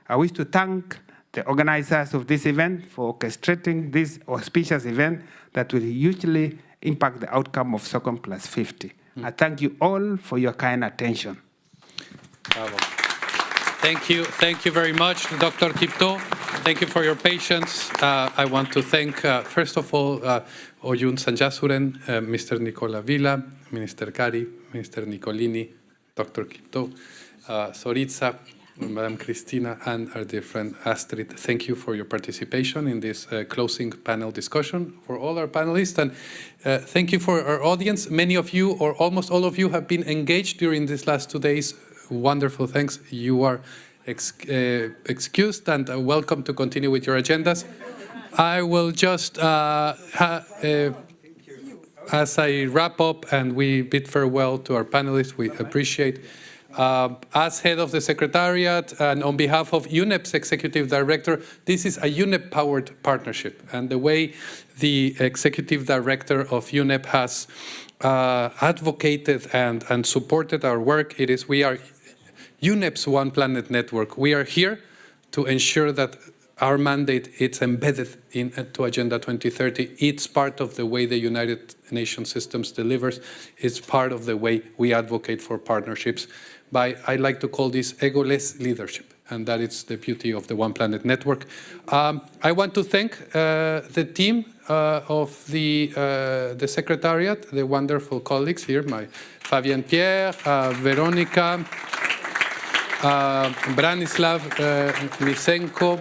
I wish to thank the organizers of this event for orchestrating this auspicious event that will hugely impact the outcome of Stockholm Plus 50. I thank you all for your kind attention. Bravo. Thank you very much, Dr. Kipto. Thank you for your patience. I want to thank, first of all, Oyun Sanjasuren, Mr. Nicola Villa, Minister Kari, Mr. Nicolini, Dr. Kipto, Zoritsa, Madam Cristina, and our dear friend Astrid. Thank you for your participation in this closing panel discussion for all our panelists. And thank you for our audience. Many of you, or almost all of you, have been engaged during these last 2 days. Wonderful, thanks. You are excused and welcome to continue with your agendas. I will just, as I wrap up and we bid farewell to our panelists, we appreciate, as head of the Secretariat and on behalf of UNEP's Executive Director, this is a UNEP-powered partnership. And the way the Executive Director of UNEP has advocated and supported our work, it is we are UNEP's One Planet Network. We are here to ensure that our mandate is embedded into Agenda 2030. It's part of the way the United Nations systems delivers. It's part of the way we advocate for partnerships by, I like to call this egoless leadership. And that is the beauty of the One Planet Network. I want to thank the team of the Secretariat, the wonderful colleagues here, my Fabian Pierre, Veronica, Branislav Lysenko,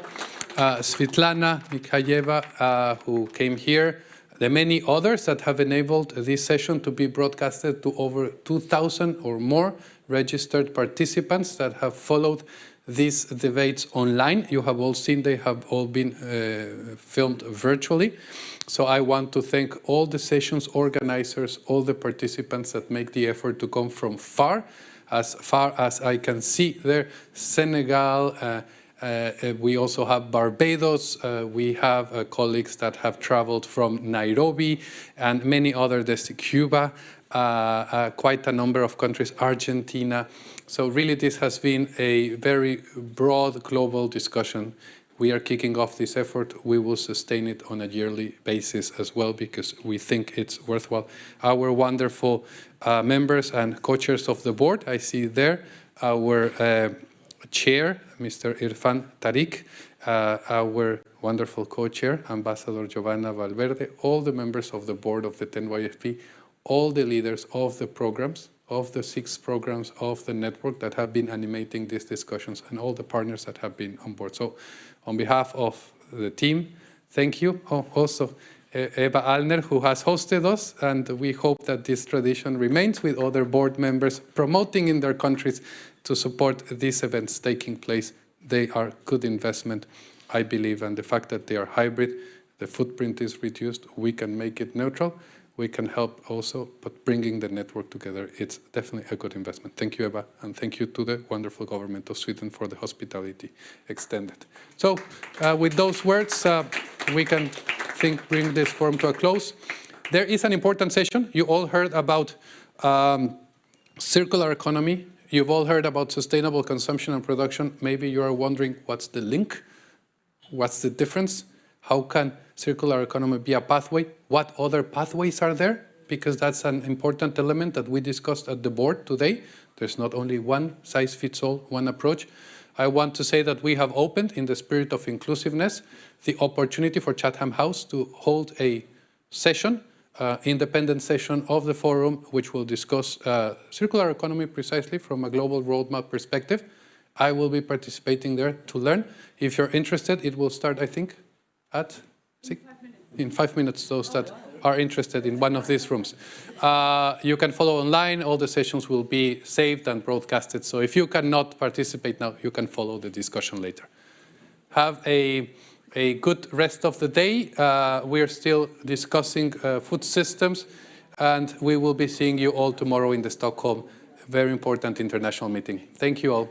Svetlana Mikhaeva, who came here, the many others that have enabled this session to be broadcasted to over 2,000 or more registered participants that have followed these debates online. You have all seen they have all been filmed virtually. So I want to thank all the sessions organizers, all the participants that make the effort to come from far as I can see there, Senegal, we also have Barbados, we have colleagues that have traveled from Nairobi and many others, Cuba, quite a number of countries, Argentina. So really this has been a very broad global discussion. We are kicking off this effort. We will sustain it on a yearly basis as well because we think it's worthwhile. Our wonderful members and co-chairs of the board, I see there, our chair, Mr. Irfan Tariq, our wonderful co-chair, Ambassador Giovanna Valverde, all the members of the board of the 10YFP, all the leaders of the programs, of the 6 programs of the network that have been animating these discussions, and all the partners that have been on board. So on behalf of the team, thank you. Oh, also, Eva Alner, who has hosted us, and we hope that this tradition remains with other board members promoting in their countries to support these events taking place. They are good investment, I believe, and the fact that they are hybrid, the footprint is reduced, we can make it neutral. we can help also, but bringing the network together, it's definitely a good investment. Thank you, Eva, and thank you to the wonderful government of Sweden for the hospitality extended. So with those words, we can bring this forum to a close. There is an important session. You all heard about circular economy. You've all heard about sustainable consumption and production. Maybe you are wondering, what's the link? What's the difference? How can circular economy be a pathway? What other pathways are there? Because that's an important element that we discussed at the board today. There's not only one size fits all, one approach. I want to say that we have opened, in the spirit of inclusiveness, the opportunity for Chatham House to hold a session, independent session of the forum, which will discuss circular economy precisely from a global roadmap perspective. I will be participating there to learn. If you're interested, it will start, I think, at in 5 minutes, those that are interested in one of these rooms. You can follow online. All the sessions will be saved and broadcasted. So if you cannot participate now, you can follow the discussion later. Have a good rest of the day. We are still discussing food systems, and we will be seeing you all tomorrow in the Stockholm very important international meeting. Thank you all.